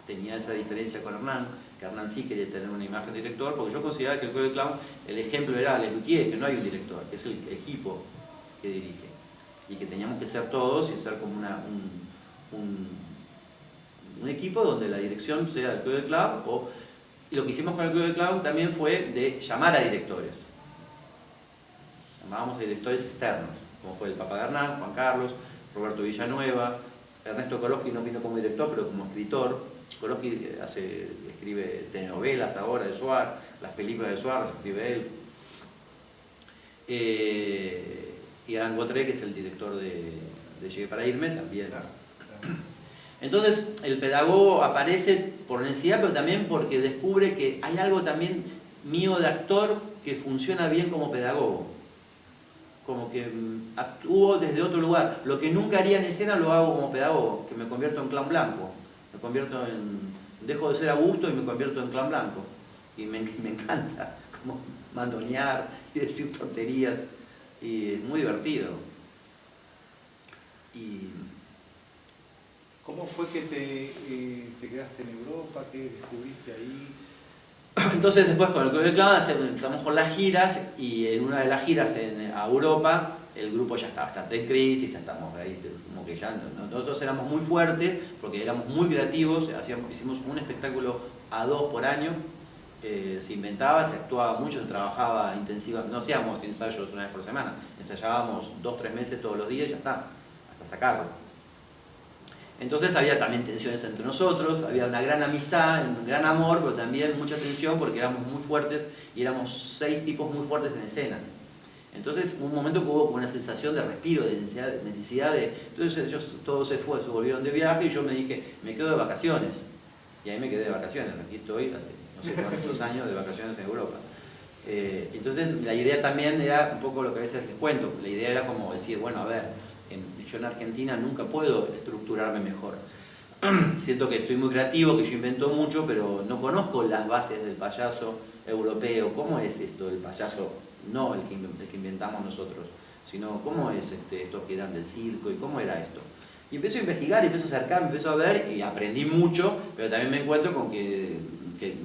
tenía esa diferencia con Hernán, que Hernán sí quería tener una imagen de director, porque yo consideraba que el club de clown, el ejemplo era Les Luthiers, que no hay un director, que es el equipo que dirige, y que teníamos que ser todos y ser como un equipo donde la dirección sea del club de clown, y lo que hicimos con el club de clown también fue de llamar a directores. Llamábamos a directores externos, como fue el papá de Hernán, Juan Carlos, Roberto Villanueva, Ernesto Koloski no vino como director, pero como escritor. Koloski escribe telenovelas ahora de Suar, las películas de Suar las escribe él. Y Adán Gotré, que es el director de Llegué para irme, también. Entonces, el pedagogo aparece por necesidad, pero también porque descubre que hay algo también mío de actor que funciona bien como pedagogo. Como que actúo desde otro lugar. Lo que nunca haría en escena lo hago como pedagogo, que me convierto en clown blanco. Dejo de ser Augusto y me convierto en clown blanco. Y me encanta como mandonear y decir tonterías. Y es muy divertido. ¿Cómo fue que te quedaste en Europa? ¿Qué descubriste ahí? Entonces después con el club de clown empezamos con las giras, y en una de las giras a Europa el grupo ya está bastante en crisis, ya estamos ahí, como que ya nosotros éramos muy fuertes porque éramos muy creativos, hicimos un espectáculo a 2 por año, se inventaba, se actuaba mucho, se trabajaba intensiva, no hacíamos ensayos una vez por semana, ensayábamos 2-3 meses todos los días y ya está, hasta sacarlo. Entonces había también tensiones entre nosotros, había una gran amistad, un gran amor, pero también mucha tensión porque éramos muy fuertes y éramos 6 tipos muy fuertes en escena. Entonces hubo un momento que hubo una sensación de respiro, de necesidad de... Entonces todos se volvieron de viaje y yo me dije, me quedo de vacaciones. Y ahí me quedé de vacaciones, aquí estoy hace no sé cuántos años de vacaciones en Europa. Entonces la idea también era un poco lo que a veces les cuento, la idea era como decir, bueno, a ver, yo en Argentina nunca puedo estructurarme mejor. Siento que estoy muy creativo, que yo invento mucho, pero no conozco las bases del payaso europeo. ¿Cómo es esto del payaso? No el que inventamos nosotros, sino cómo es estos que eran del circo y cómo era esto. Y empiezo a investigar, empiezo a acercarme, empiezo a ver y aprendí mucho, pero también me encuentro con que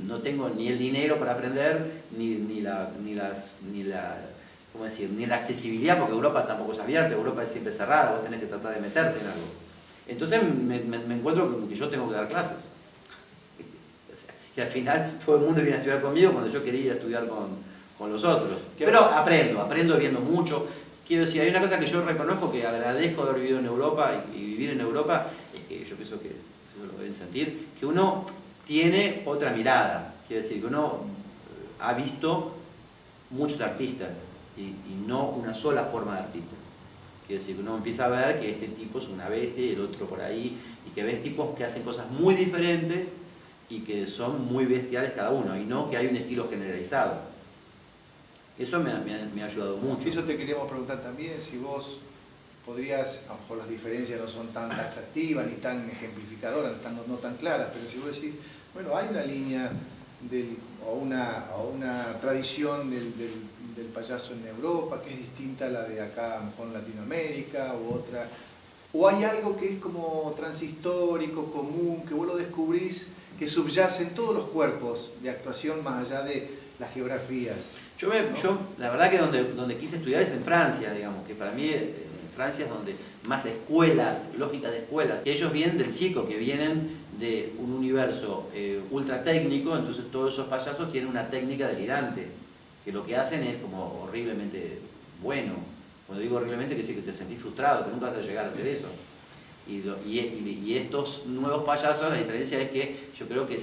no tengo ni el dinero para aprender, ni la accesibilidad, porque Europa tampoco es abierta, Europa es siempre cerrada, vos tenés que tratar de meterte en algo. Entonces me encuentro con que yo tengo que dar clases. Y al final todo el mundo viene a estudiar conmigo cuando yo quería ir a estudiar con los otros. Pero aprendo viendo mucho. Quiero decir, hay una cosa que yo reconozco, que agradezco de haber vivido en Europa y vivir en Europa, es que yo pienso que eso lo deben sentir, que uno tiene otra mirada. Quiero decir, que uno ha visto muchos artistas y no una sola forma de artistas. Quiero decir, que uno empieza a ver que este tipo es una bestia y el otro por ahí, y que ves tipos que hacen cosas muy diferentes y que son muy bestiales cada uno, y no que hay un estilo generalizado. Eso me ha ayudado mucho. Eso te queríamos preguntar también, si vos podrías, a lo mejor las diferencias no son tan taxativas ni tan ejemplificadoras, no tan claras, pero si vos decís, bueno, hay una línea o una tradición del payaso en Europa, que es distinta a la de acá, a lo mejor en Latinoamérica, u otra? ¿O hay algo que es como transhistórico, común, que vos lo descubrís, que subyace en todos los cuerpos de actuación más allá de las geografías? Yo la verdad que donde quise estudiar es en Francia, digamos, que para mí Francia es donde más escuelas, lógicas de escuelas. Ellos vienen del circo, que vienen de un universo ultra técnico, entonces todos esos payasos tienen una técnica delirante, que lo que hacen es como horriblemente bueno. Cuando digo horriblemente, quiere decir que te sentís frustrado, que nunca vas a llegar a hacer eso. Y estos nuevos payasos, la diferencia es que yo creo que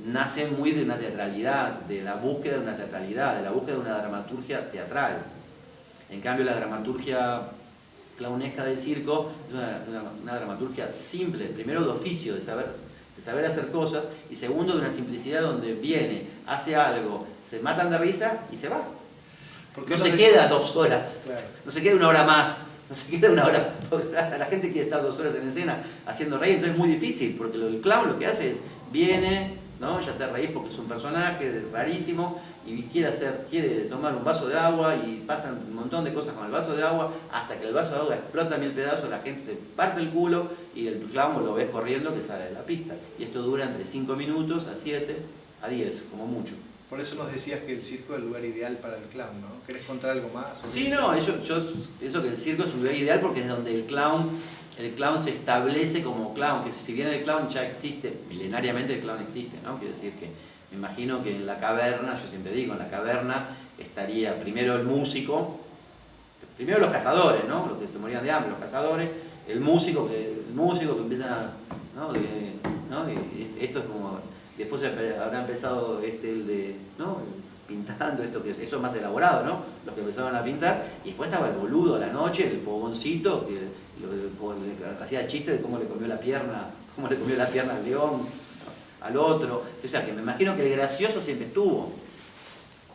nacen muy de una teatralidad, de la búsqueda de una teatralidad, de la búsqueda de una dramaturgia teatral. En cambio, la dramaturgia clownesca del circo es una dramaturgia simple, primero de oficio, de saber hacer cosas, y segundo de una simplicidad donde viene, hace algo, se matan de risa y se va. No se queda 2 horas, claro. No se queda 1 hora más, no se queda 1 hora, porque la gente quiere estar 2 horas en escena haciendo reír, entonces es muy difícil, porque el clown lo que hace es, viene, ¿no? Ya te reís porque es un personaje rarísimo, y quiere tomar un vaso de agua, y pasan un montón de cosas con el vaso de agua, hasta que el vaso de agua explota 1000 pedazos, la gente se parte el culo, y el clown lo ves corriendo que sale de la pista. Y esto dura entre 5 minutos a 7, a 10, como mucho. Por eso nos decías que el circo es el lugar ideal para el clown, ¿no? ¿Querés contar algo más? Sí, no, yo pienso que el circo es un lugar ideal porque es donde el clown se establece como clown, que si bien el clown ya existe, milenariamente el clown existe, ¿no? Quiero decir que me imagino que en la caverna, yo siempre digo, en la caverna estaría primero el músico, primero los cazadores, ¿no? Los que se morían de hambre, los cazadores, el músico que empieza a, ¿no? Y esto es como, después habrá empezado ¿no? Pintando, eso es más elaborado, ¿no? Los que empezaron a pintar, y después estaba el boludo a la noche, el fogoncito, que hacía chiste de cómo le comió la pierna al león, ¿no? Al otro. O sea, que me imagino que el gracioso siempre estuvo,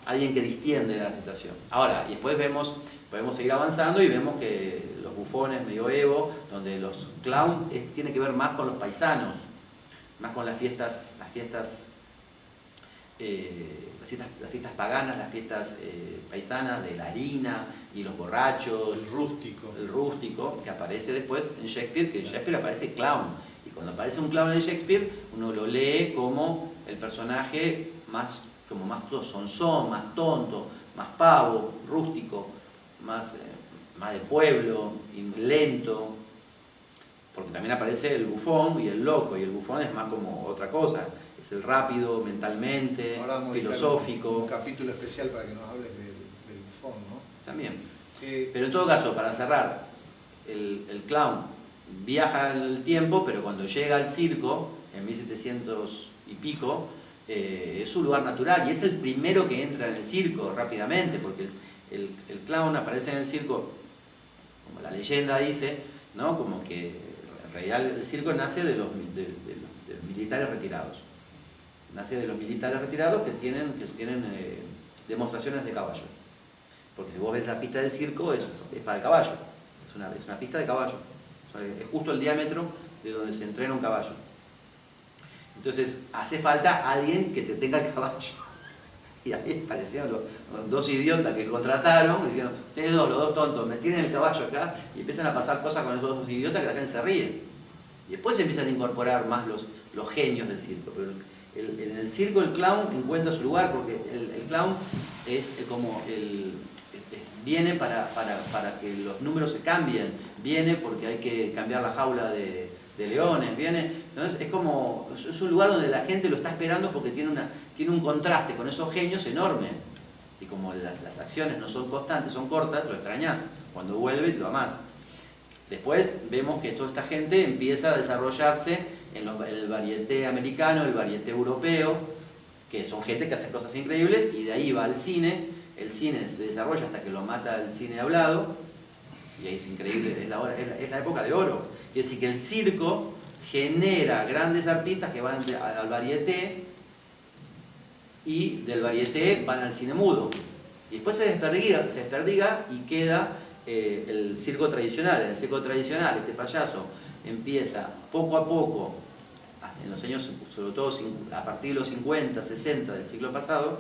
alguien que distiende la situación. Ahora, y después podemos seguir avanzando y vemos que los bufones medioevo, donde los clowns tiene que ver más con los paisanos, más con las fiestas paganas, las fiestas paisanas de la harina y los borrachos, el rústico, que aparece después en Shakespeare, que en Shakespeare aparece clown, y cuando aparece un clown en Shakespeare uno lo lee como el personaje más sonzón, más tonto, más pavo, rústico, más de pueblo, y lento, porque también aparece el bufón y el loco, y el bufón es más como otra cosa, es el rápido mentalmente, filosófico. Un capítulo especial para que nos hables del bufón, ¿no? También. Pero en todo caso, para cerrar, el clown viaja en el tiempo, pero cuando llega al circo, en 1700 y pico, es su lugar natural, y es el primero que entra en el circo rápidamente, porque el clown aparece en el circo, como la leyenda dice, ¿no? Como que el circo nace de los militares retirados. Nace de los militares retirados que tienen demostraciones de caballo. Porque si vos ves la pista del circo, es para el caballo. Es una pista de caballo. O sea, es justo el diámetro de donde se entrena un caballo. Entonces, hace falta alguien que te tenga el caballo. Y ahí parecían los 2 idiotas que contrataron, decían, ustedes los 2 tontos, me tienen el caballo acá, y empiezan a pasar cosas con esos 2 idiotas que la gente se ríe. Y después se empiezan a incorporar más los genios del circo. Pero en el circo el clown encuentra su lugar, porque el clown es como viene para que los números se cambien, viene porque hay que cambiar la jaula de leones, entonces es un lugar donde la gente lo está esperando porque tiene un contraste con esos genios enorme, y como las acciones no son constantes, son cortas, lo extrañás, cuando vuelve te lo amás. Después vemos que toda esta gente empieza a desarrollarse en el varieté americano, el varieté europeo, que son gente que hace cosas increíbles, y de ahí va al cine. El cine se desarrolla hasta que lo mata el cine hablado, y ahí es increíble, es la época de oro. Es decir, que el circo genera grandes artistas que van al varieté, y del varieté van al cine mudo. Y después se desperdiga y queda el circo tradicional. En el circo tradicional este payaso empieza poco a poco, en los años, sobre todo a partir de los 50, 60 del siglo pasado,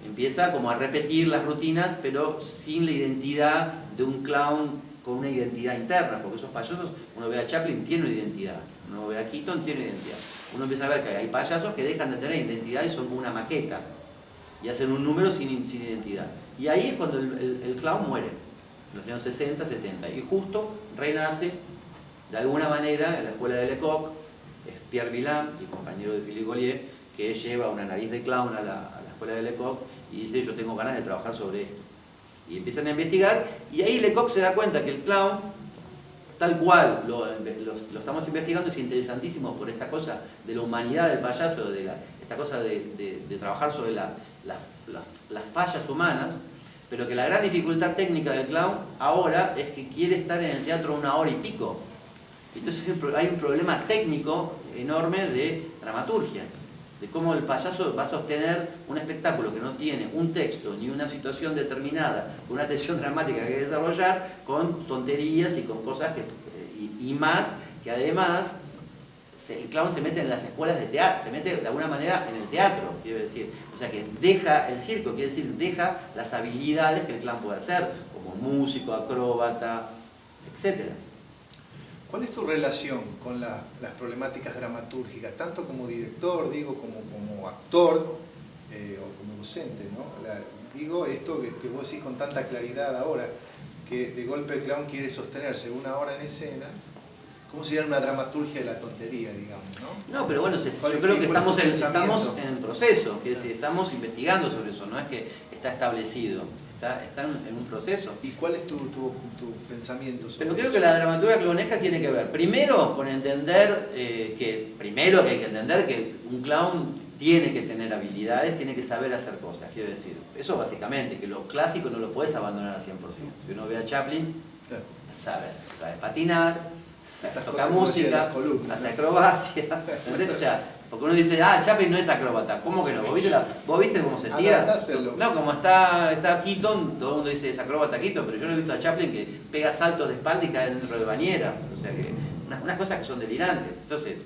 Empieza como a repetir las rutinas, pero sin la identidad de un clown con una identidad interna, porque esos payasos, uno ve a Chaplin, tiene una identidad, uno ve a Keaton, tiene una identidad. Uno empieza a ver que hay payasos que dejan de tener identidad y son como una maqueta, y hacen un número sin identidad. Y ahí es cuando el clown muere, en los años 60, 70, y justo renace, de alguna manera, en la escuela de Lecoq, es Pierre Villain, el compañero de Philippe Gaulier, que lleva una nariz de clown a la escuela de Lecoq y dice, yo tengo ganas de trabajar sobre esto. Y empiezan a investigar, y ahí Lecoq se da cuenta que el clown, tal cual lo estamos investigando, es interesantísimo por esta cosa de la humanidad del payaso, esta cosa de trabajar sobre las fallas humanas, pero que la gran dificultad técnica del clown ahora es que quiere estar en el teatro 1 hora y pico. Entonces hay un problema técnico enorme de dramaturgia, de cómo el payaso va a sostener un espectáculo que no tiene un texto ni una situación determinada, con una tensión dramática que hay que desarrollar, con tonterías y con cosas y más, que además el clown se mete en las escuelas de teatro, se mete de alguna manera en el teatro, quiero decir, o sea que deja el circo, quiere decir, deja las habilidades que el clown puede hacer, como músico, acróbata, etc. ¿Cuál es tu relación con las problemáticas dramatúrgicas, tanto como director, digo, como actor o como docente, ¿no? Digo esto que vos decís con tanta claridad ahora, que de golpe el clown quiere sostenerse 1 hora en escena, ¿cómo sería una dramaturgia de la tontería, digamos, ¿no? No, pero bueno, yo creo que estamos en el proceso, es decir, estamos investigando sobre eso, no es que está establecido, está en un proceso. ¿Y cuál es tu pensamiento sobre Pero creo eso? que la dramaturgia clownesca tiene que ver, primero, con entender que hay que entender que un clown tiene que tener habilidades, tiene que saber hacer cosas, quiero decir. Eso básicamente, que lo clásico no lo puedes abandonar al 100%. Si uno ve a Chaplin, Claro. sabe patinar, toca música, hace acrobacia, ¿entendés? O sea, porque uno dice, Chaplin no es acróbata, ¿cómo que no? ¿Vos viste cómo se tira? No, como está Keaton, todo el mundo dice es acróbata Keaton, pero yo no he visto a Chaplin que pega saltos de espalda y cae dentro de bañera, o sea que unas cosas que son delirantes. Entonces,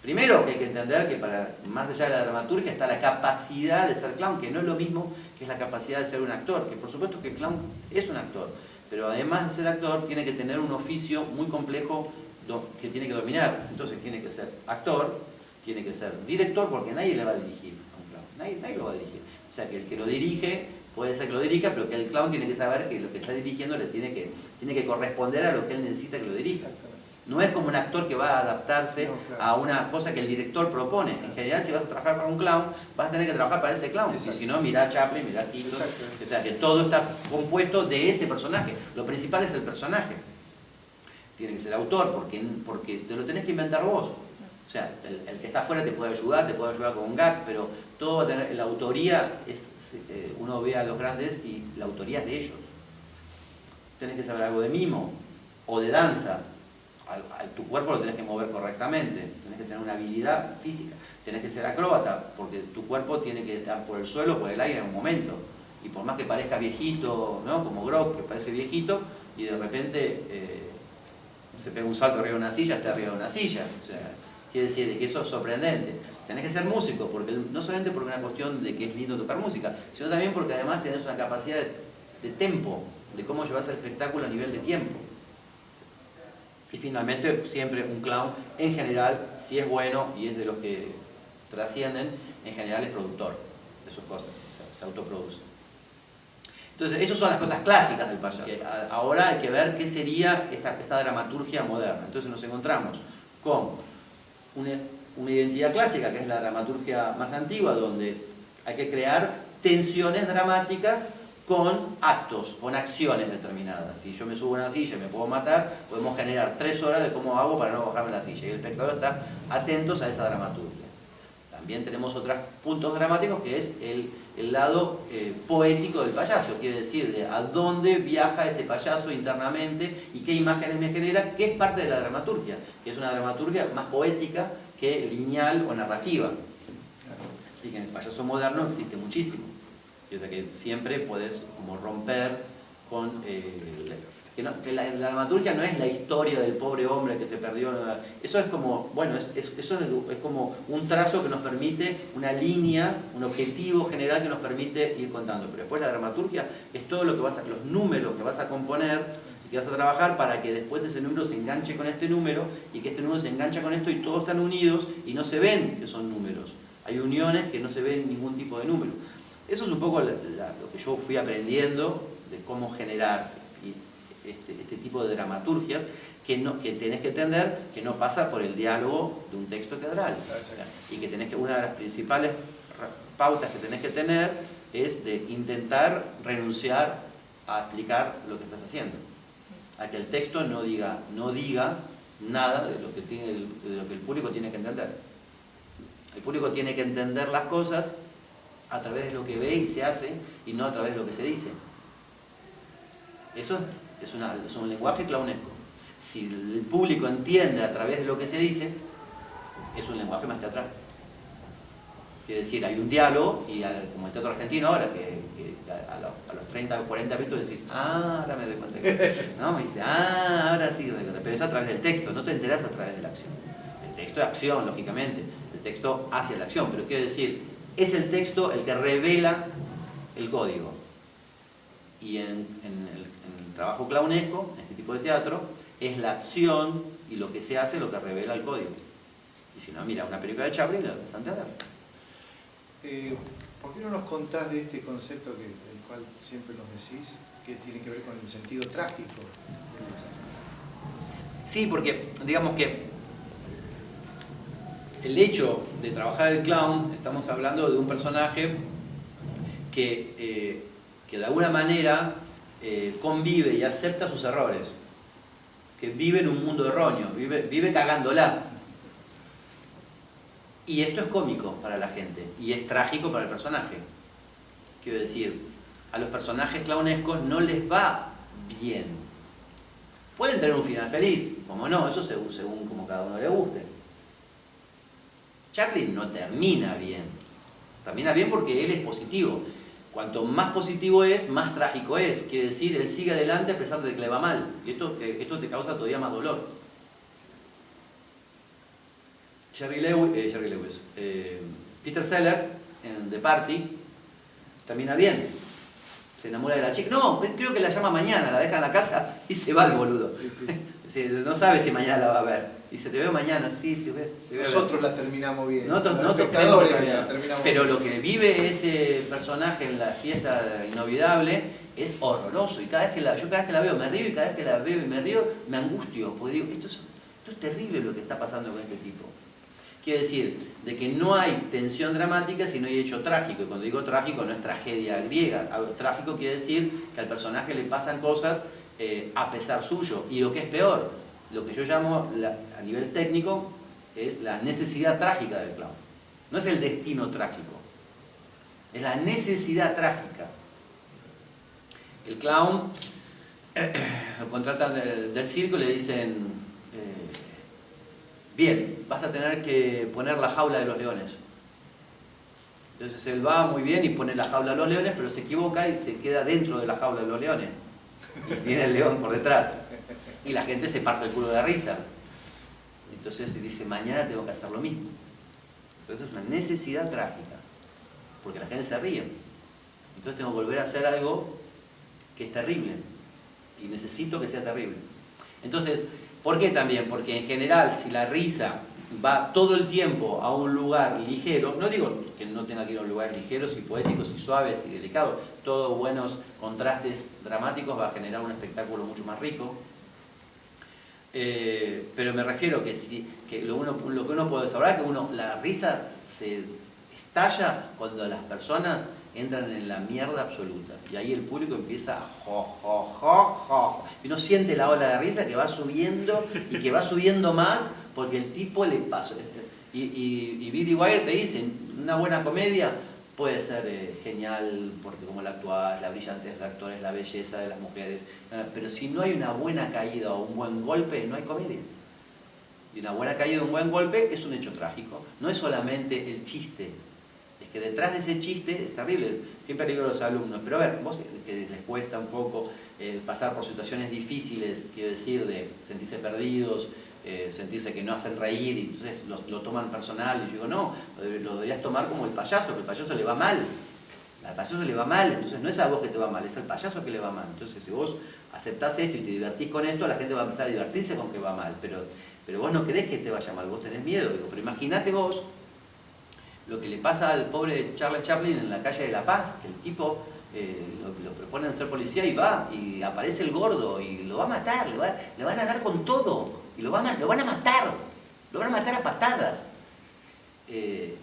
primero que hay que entender que más allá de la dramaturgia está la capacidad de ser clown, que no es lo mismo que es la capacidad de ser un actor, que por supuesto que el clown es un actor, pero además de ser actor tiene que tener un oficio muy complejo que tiene que dominar. Entonces tiene que ser actor, tiene que ser director, porque nadie le va a dirigir a un clown, nadie lo va a dirigir. O sea que el que lo dirige, puede ser que lo dirija, pero que el clown tiene que saber que lo que está dirigiendo le tiene que corresponder a lo que él necesita que lo dirija. No es como un actor que va a adaptarse a una cosa que el director propone. En general, si vas a trabajar para un clown, vas a tener que trabajar para ese clown. Y si no, mirá a Chaplin, mirá a Keaton. O sea, que todo está compuesto de ese personaje. Lo principal es el personaje. Tiene que ser autor, porque te lo tenés que inventar vos. O sea, el que está afuera te puede ayudar con un gag, pero todo va a tener... La autoría uno ve a los grandes y la autoría es de ellos. Tenés que saber algo de mimo o de danza. Tu cuerpo lo tenés que mover correctamente, tenés que tener una habilidad física, tenés que ser acróbata, porque tu cuerpo tiene que estar por el suelo, por el aire en un momento, y por más que parezca viejito, ¿no? Como Grock, que parece viejito, y de repente se pega un salto arriba de una silla, está arriba de una silla, o sea, quiere decir de que eso es sorprendente. Tenés que ser músico, porque no solamente por una cuestión de que es lindo tocar música, sino también porque además tenés una capacidad de tempo, de cómo llevas el espectáculo a nivel de tiempo. Y finalmente, siempre un clown, en general, si es bueno y es de los que trascienden, en general es productor de sus cosas, se autoproduce. Entonces, esas son las cosas clásicas del payaso. Ahora hay que ver qué sería esta dramaturgia moderna. Entonces nos encontramos con una identidad clásica, que es la dramaturgia más antigua, donde hay que crear tensiones dramáticas con actos, con acciones determinadas. Si yo me subo a una silla y me puedo matar, podemos generar 3 horas de cómo hago para no bajarme la silla. Y el espectador está atentos a esa dramaturgia. También tenemos otros puntos dramáticos, que es el lado poético del payaso, quiere decir, de a dónde viaja ese payaso internamente y qué imágenes me genera, que es parte de la dramaturgia, que es una dramaturgia más poética que lineal o narrativa. Y que en el payaso moderno existe muchísimo. O sea que siempre podés como romper con que la dramaturgia no es la historia del pobre hombre que se perdió. Eso es como, bueno, eso es como un trazo que nos permite, una línea, un objetivo general que nos permite ir contando. Pero después la dramaturgia es todo lo que los números que vas a componer y que vas a trabajar para que después ese número se enganche con este número y que este número se engancha con esto y todos están unidos y no se ven que son números. Hay uniones que no se ven ningún tipo de número. Eso es un poco lo que yo fui aprendiendo de cómo generar este tipo de dramaturgia que tenés que entender que no pasa por el diálogo de un texto teatral. Y que una de las principales pautas que tenés que tener es de intentar renunciar a explicar lo que estás haciendo. A que el texto no diga nada de lo que el público tiene que entender. El público tiene que entender las cosas a través de lo que ve y se hace y no a través de lo que se dice. Eso es un lenguaje clownesco. Si el público entiende a través de lo que se dice, es un lenguaje más teatral. Quiere decir, hay un diálogo y como el teatro argentino ahora, que a los 30 o 40 minutos decís, ahora me doy cuenta que... ¿no? Y dice, ahora sí, pero es a través del texto, no te enterás a través de la acción. El texto es acción, lógicamente, el texto hacia la acción, pero quiero decir, es el texto el que revela el código. Y en el trabajo clownesco, en este tipo de teatro, es la acción y lo que se hace lo que revela el código. Y si no, mira una película de Chaplin, la vas a entender. ¿Por qué no nos contás de este concepto del cual siempre nos decís, que tiene que ver con el sentido trágico? Sí, porque digamos que el hecho de trabajar el clown, estamos hablando de un personaje que de alguna manera convive y acepta sus errores, que vive en un mundo erróneo, vive cagándola. Y esto es cómico para la gente y es trágico para el personaje. Quiero decir, a los personajes clownescos no les va bien. Pueden tener un final feliz, como no, eso según como cada uno le guste. Chaplin no termina bien. Termina bien porque él es positivo. Cuanto más positivo es, más trágico es. Quiere decir, él sigue adelante a pesar de que le va mal. Y esto te causa todavía más dolor. Peter Sellers, en The Party, termina bien. Se enamora de la chica. No, creo que la llama mañana, la deja en la casa y se va el boludo. Sí. No sabe si mañana la va a ver. Dice, te veo mañana, sí, te veo. Nosotros la terminamos bien. Nosotros la terminamos pero bien. Lo que vive ese personaje en la fiesta inolvidable es horroroso. Y yo cada vez que la veo me río, y cada vez que la veo y me río me angustio. Porque digo, esto es terrible lo que está pasando con este tipo. Quiere decir, de que no hay tensión dramática si no hay hecho trágico. Y cuando digo trágico no es tragedia griega. Algo trágico quiere decir que al personaje le pasan cosas a pesar suyo. Y lo que es peor, lo que yo llamo a nivel técnico es la necesidad trágica del clown. No es el destino trágico, es la necesidad trágica. El clown lo contratan del circo y le dicen... bien, vas a tener que poner la jaula de los leones. Entonces él va muy bien y pone la jaula de los leones, pero se equivoca y se queda dentro de la jaula de los leones. Y viene el león por detrás. Y la gente se parte el culo de risa. Entonces dice, mañana tengo que hacer lo mismo. Entonces es una necesidad trágica. Porque la gente se ríe. Entonces tengo que volver a hacer algo que es terrible. Y necesito que sea terrible. Entonces... ¿por qué también? Porque en general, si la risa va todo el tiempo a un lugar ligero, no digo que no tenga que ir a un lugar ligeros y poéticos y suaves y delicados, todos buenos contrastes dramáticos va a generar un espectáculo mucho más rico, pero me refiero que lo que uno puede saber es que la risa se estalla cuando las personas entran en la mierda absoluta y ahí el público empieza a y uno siente la ola de risa que va subiendo y que va subiendo más porque el tipo le pasa y Billy Wilder te dice, una buena comedia puede ser genial porque como la actúa, la brillantez del actor, es la belleza de las mujeres, pero si no hay una buena caída o un buen golpe no hay comedia. Y una buena caída o un buen golpe es un hecho trágico, no es solamente el chiste. Es que detrás de ese chiste es terrible. Siempre le digo a los alumnos, pero a ver, vos que les cuesta un poco pasar por situaciones difíciles, quiero decir, de sentirse perdidos, sentirse que no hacen reír y entonces lo toman personal. Y yo digo, no, lo deberías tomar como el payaso, que el payaso le va mal. Al payaso le va mal, entonces no es a vos que te va mal, es al payaso que le va mal. Entonces si vos aceptás esto y te divertís con esto, la gente va a empezar a divertirse con que va mal. Pero vos no querés que te vaya mal, vos tenés miedo. Digo, pero imagínate vos lo que le pasa al pobre Charles Chaplin en la calle de La Paz, que el tipo lo proponen ser policía y va, y aparece el gordo y lo va a matar, le van a dar con todo, y lo van a matar a patadas.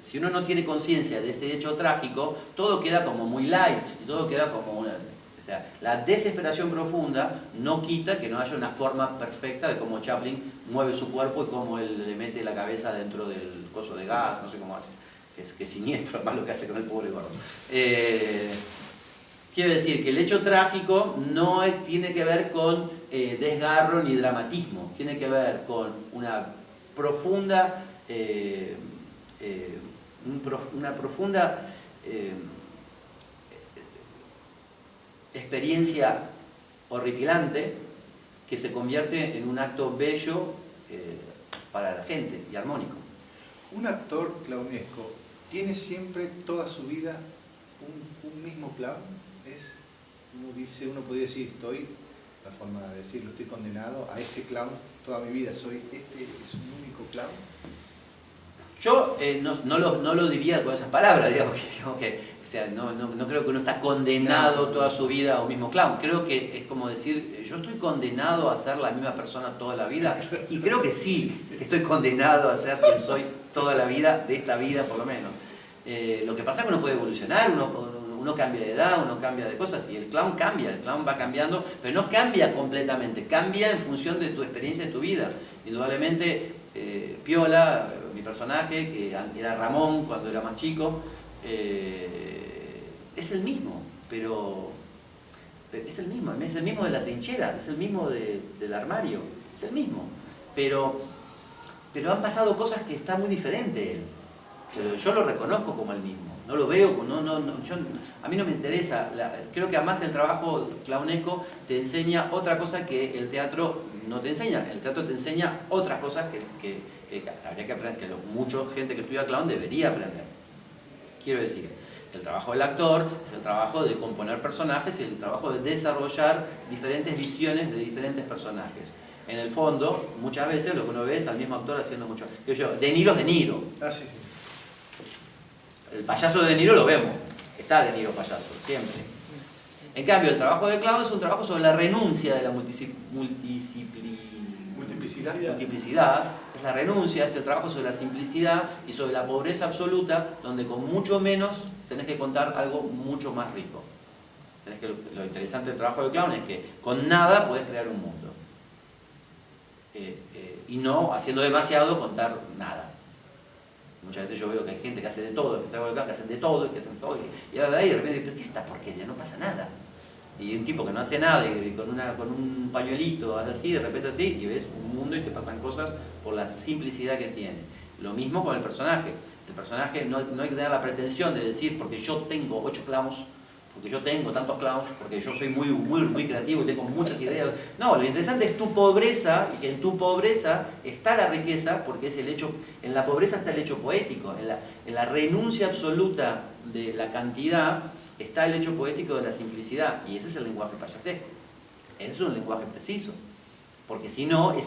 Si uno no tiene conciencia de ese hecho trágico, todo queda como muy light, y todo queda como una... O sea, la desesperación profunda no quita que no haya una forma perfecta de cómo Chaplin mueve su cuerpo y cómo él le mete la cabeza dentro del coso de gas, no sé cómo hace. Que es siniestro, además lo que hace con el pobre gordo. Quiero decir que el hecho trágico no tiene que ver con desgarro ni dramatismo, tiene que ver con una profunda experiencia horripilante que se convierte en un acto bello para la gente y armónico. Un actor clownesco tiene siempre toda su vida un mismo clown. Uno podría decir, la forma de decirlo, estoy condenado a este clown toda mi vida, es un único clown. Yo no lo diría con esas palabras, digamos que o sea, no creo que uno está condenado toda su vida a un mismo clown. Creo que es como decir, yo estoy condenado a ser la misma persona toda la vida, y creo que sí, estoy condenado a ser quien soy toda la vida, de esta vida por lo menos. Lo que pasa es que uno puede evolucionar, uno cambia de edad, uno cambia de cosas, y el clown cambia, el clown va cambiando, pero no cambia completamente, cambia en función de tu experiencia de tu vida. Indudablemente, Piola, mi personaje, que era Ramón cuando era más chico, es el mismo, pero es el mismo de la trinchera, es el mismo del armario, es el mismo, pero han pasado cosas que está muy diferente él, pero yo lo reconozco como el mismo, no lo veo, a mí no me interesa, creo que además el trabajo clownesco te enseña otra cosa que el teatro no te enseña. El teatro te enseña otras cosas que habría que aprender, que mucha gente que estudia clown debería aprender. Quiero decir, el trabajo del actor es el trabajo de componer personajes y el trabajo de desarrollar diferentes visiones de diferentes personajes. En el fondo, muchas veces lo que uno ve es al mismo actor haciendo mucho. De Niro es De Niro. Ah, sí. El payaso de De Niro lo vemos. Está De Niro payaso, siempre. En cambio, el trabajo de clown es un trabajo sobre la renuncia de la multiplicidad, es la renuncia, es el trabajo sobre la simplicidad y sobre la pobreza absoluta, donde con mucho menos tenés que contar algo mucho más rico. Lo interesante del trabajo de clown es que con nada podés crear un mundo. Y no haciendo demasiado contar nada. Muchas veces yo veo que hay gente que hace de todo, que hacen de todo, que hacen todo, y de repente, ¿pero qué es esta porquería? No pasa nada. Y un tipo que no hace nada y con un pañuelito así, de repente así, y ves un mundo y te pasan cosas por la simplicidad que tiene. Lo mismo con el personaje. El personaje no hay que tener la pretensión de decir, porque yo tengo 8 clowns, porque yo tengo tantos clowns, porque yo soy muy creativo y tengo muchas ideas. No, lo interesante es tu pobreza, y que en tu pobreza está la riqueza, porque es el hecho, en la pobreza está el hecho poético, en la renuncia absoluta de la cantidad está el hecho poético de la simplicidad, y ese es el lenguaje payasesco. Ese es un lenguaje preciso, porque si no, él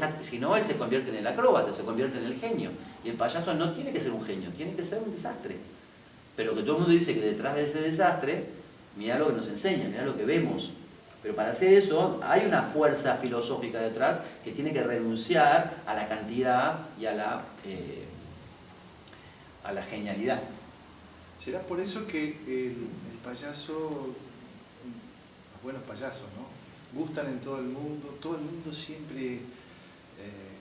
se convierte en el acróbata, se convierte en el genio, y el payaso no tiene que ser un genio, tiene que ser un desastre. Pero que todo el mundo dice que detrás de ese desastre, mirá lo que nos enseña, mirá lo que vemos. Pero para hacer eso hay una fuerza filosófica detrás que tiene que renunciar a la cantidad y a la genialidad. ¿Será por eso que el payaso, los buenos payasos, ¿no?, gustan en todo el mundo siempre,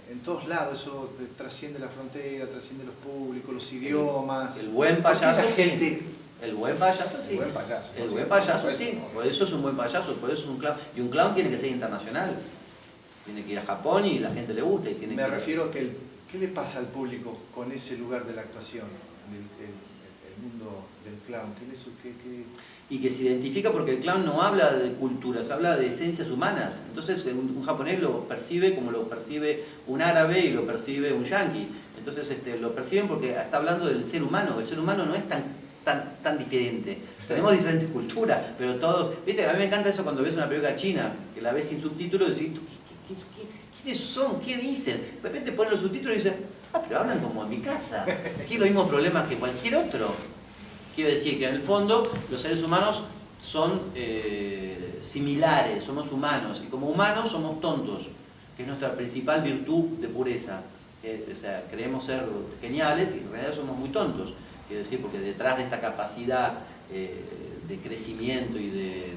en todos lados, eso trasciende la frontera, trasciende los públicos, los idiomas? El buen payaso, sí. El buen payaso, sí. El buen payaso, sí. Por eso es un buen payaso, por eso es un clown. Y un clown tiene que ser internacional. Tiene que ir a Japón y la gente le gusta. Me refiero a que, ¿qué le pasa al público con ese lugar de la actuación? El mundo del clown? Y que se identifica porque el clown no habla de culturas, habla de esencias humanas. Entonces un japonés lo percibe como lo percibe un árabe y lo percibe un yanqui. Entonces lo perciben porque está hablando del ser humano. El ser humano no es tan diferente. Tenemos diferentes culturas, pero todos... ¿Viste? A mí me encanta eso cuando ves una película china, que la ves sin subtítulos y decís, ¿quiénes son? ¿Qué dicen? De repente ponen los subtítulos y dicen, pero hablan como en mi casa. Tienen los mismos problemas que cualquier otro. Quiero decir que en el fondo los seres humanos son similares, somos humanos, y como humanos somos tontos, que es nuestra principal virtud de pureza. O sea, creemos ser geniales y en realidad somos muy tontos. Quiero decir, porque detrás de esta capacidad de crecimiento y de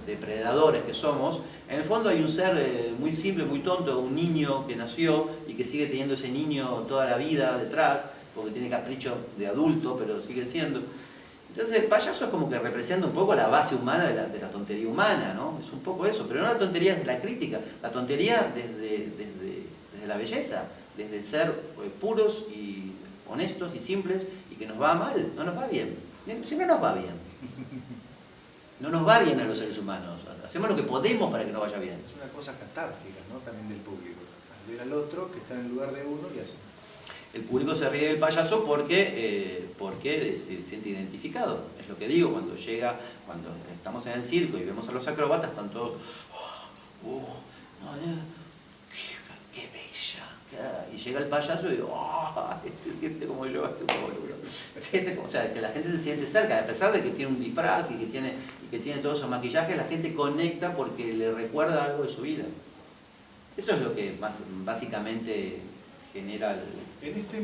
depredadores que somos, en el fondo hay un ser muy simple, muy tonto, un niño que nació y que sigue teniendo ese niño toda la vida detrás, porque tiene caprichos de adulto, pero sigue siendo. Entonces el payaso es como que representa un poco la base humana de la tontería humana, ¿no? Es un poco eso, pero no la tontería desde la crítica, la tontería desde la belleza, desde ser puros y honestos y simples, y que nos va mal, no nos va bien, siempre nos va bien. No nos va bien a los seres humanos, hacemos lo que podemos para que nos vaya bien. Es una cosa catártica, ¿no? También del público, al ver al otro que está en el lugar de uno y así. El público se ríe del payaso porque se siente identificado. Es lo que digo, cuando estamos en el circo y vemos a los acróbatas, están todos, qué bella. Y llega el payaso y este como yo, boludo. O sea, que la gente se siente cerca, a pesar de que tiene un disfraz y que tiene todo su maquillaje, la gente conecta porque le recuerda algo de su vida. Eso es lo que básicamente genera en este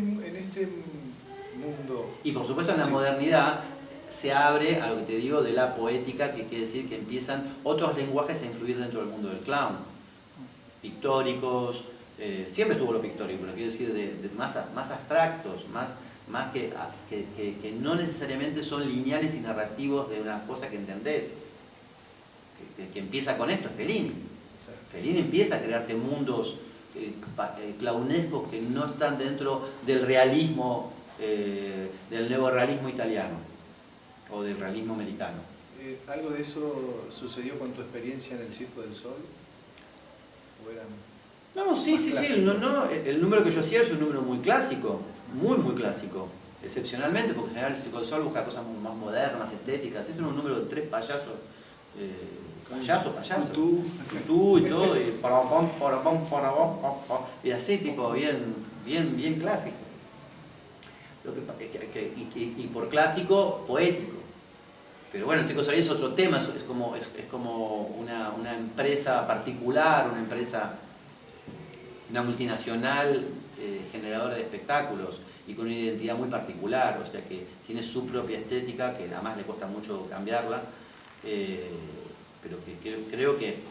mundo. Y por supuesto en la modernidad se abre a lo que te digo de la poética, que quiere decir que empiezan otros lenguajes a influir dentro del mundo del clown. Pictóricos, siempre estuvo lo pictórico, pero quiero decir más abstractos, más que no necesariamente son lineales y narrativos de una cosa que entendés. Que empieza con esto, es Fellini. Fellini empieza a crearte mundos clownescos que no están dentro del realismo, del neorrealismo italiano o del realismo americano. ¿Algo de eso sucedió con tu experiencia en el Circo del Sol? ¿O eran no, sí, el número que yo hacía es un número muy clásico, muy clásico, excepcionalmente, porque en general el Circo del Sol busca cosas más modernas, más estéticas. Este era un número de 3 payasos. Payaso, tú y todo, y así, tipo, bien clásico. Y por clásico, poético. Pero bueno, el Circo Soleil es otro tema, es como una empresa particular, una multinacional generadora de espectáculos y con una identidad muy particular, o sea que tiene su propia estética, que además le cuesta mucho cambiarla. Pero que creo que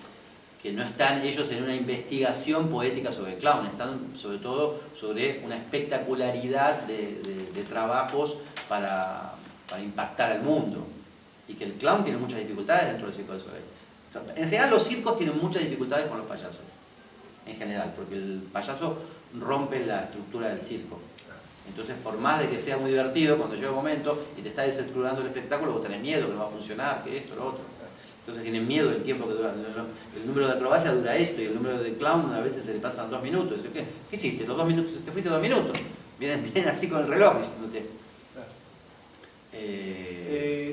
no están ellos en una investigación poética sobre el clown, están sobre todo sobre una espectacularidad de trabajos para impactar al mundo. Y que el clown tiene muchas dificultades dentro del Circo del Soleil. O sea, en general los circos tienen muchas dificultades con los payasos, en general, porque el payaso rompe la estructura del circo. Entonces, por más de que sea muy divertido, cuando llega un momento y te está desestructurando el espectáculo, vos tenés miedo que no va a funcionar, que esto, lo otro. Entonces tienen miedo del tiempo que dura. El número de acrobacia dura esto y el número de clown a veces se le pasan 2 minutos. ¿Qué hiciste? Los 2 minutos, te fuiste 2 minutos. Vienen así con el reloj diciéndote.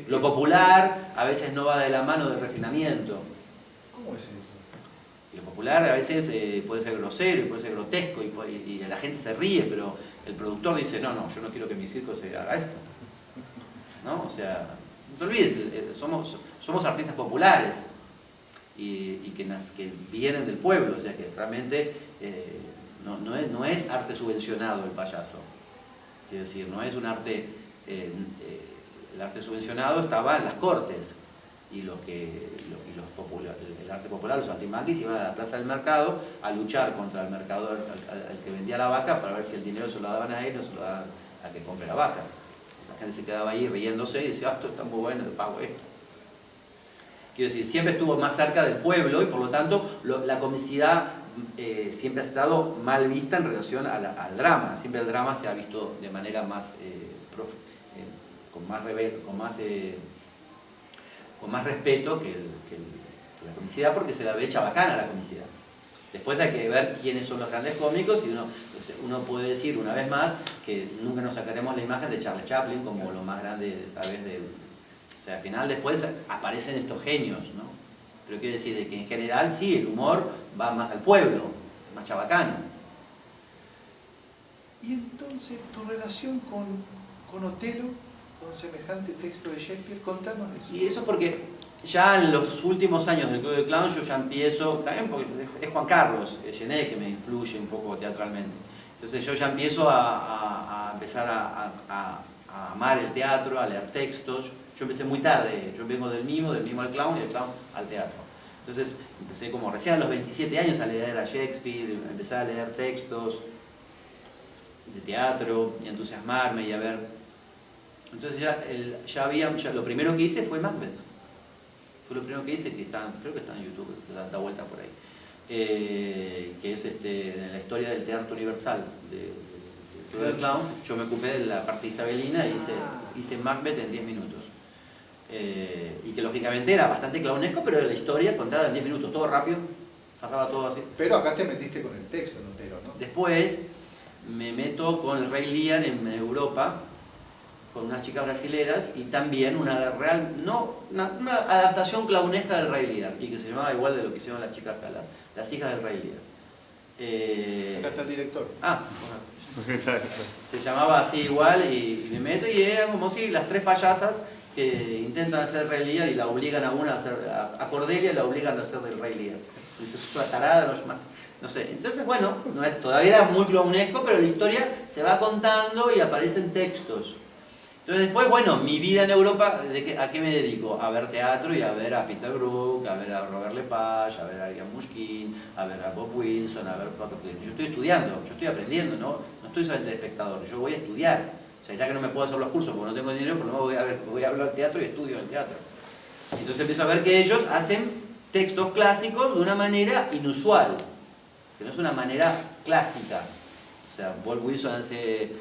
Lo popular a veces no va de la mano del refinamiento. ¿Cómo es eso? Y lo popular a veces puede ser grosero y puede ser grotesco y la gente se ríe, pero el productor dice, no, yo no quiero que mi circo se haga esto. ¿No? O sea, no te olvides, somos artistas populares y que vienen del pueblo, o sea que realmente no es arte subvencionado el payaso. Quiero decir, no es un arte... el arte subvencionado estaba en las cortes y el arte popular, los saltimbanquis, iban a la plaza del mercado a luchar contra el mercador, al que vendía la vaca, para ver si el dinero se lo daban a él o se lo daban a que compre la vaca. La gente se quedaba ahí riéndose y decía, esto está muy bueno, le pago esto. Quiero decir, siempre estuvo más cerca del pueblo y por lo tanto la comicidad siempre ha estado mal vista en relación al drama. Siempre el drama se ha visto de manera más con más respeto que la comicidad, porque se la ve chabacana la comicidad. Después hay que ver quiénes son los grandes cómicos y uno puede decir una vez más que nunca nos sacaremos la imagen de Charles Chaplin como lo más grande tal vez de... O sea, al final después aparecen estos genios, ¿no? Pero quiero decir de que en general sí, el humor va más al pueblo, es más chabacano. Y entonces, tu relación con Otelo, con semejante texto de Shakespeare, contanos de eso. Y eso porque ya en los últimos años del Club de Clown yo ya empiezo, también porque es Juan Carlos Gené que me influye un poco teatralmente. Entonces yo ya empiezo a empezar a amar el teatro, a leer textos. Yo empecé muy tarde, yo vengo del mimo al clown y del clown al teatro. Entonces empecé como recién a los 27 años a leer a Shakespeare, empecé a leer textos de teatro y a entusiasmarme y a ver. Entonces ya lo primero que hice fue Macbeth. Fue lo primero que hice, creo que está en YouTube, da vuelta por ahí. Que es la historia del teatro universal del clown. Yo me ocupé de la parte isabelina y hice Macbeth en 10 minutos. Y que lógicamente era bastante clownesco, pero la historia contada en 10 minutos, todo rápido, pasaba todo así. Pero acá te metiste con el texto, ¿no? Después me meto con el Rey Lear en Europa, con unas chicas brasileras, y también una adaptación clownesca del Rey Lear, y que se llamaba igual de lo que hicieron las chicas acá, las hijas del Rey Lear. Acá está el director. Bueno. Se llamaba así igual, y me meto, y eran como si las tres payasas que intentan hacer Rey Lear y la obligan a Cordelia la obligan a hacer del Rey Lear. Y dice, es una tarada, no sé. Entonces, bueno, todavía era muy clownesco, pero la historia se va contando y aparecen textos. Entonces después, bueno, mi vida en Europa, ¿a qué me dedico? A ver teatro y a ver a Peter Brook, a ver a Robert Lepage, a ver a Ariane Mushkin, a ver a Bob Wilson, a ver... Yo estoy estudiando, yo estoy aprendiendo, no estoy solamente de espectador, yo voy a estudiar. O sea, ya que no me puedo hacer los cursos porque no tengo dinero, por lo menos voy a hablar al teatro y estudio en el teatro. Entonces empiezo a ver que ellos hacen textos clásicos de una manera inusual, que no es una manera clásica. O sea, Bob Wilson hace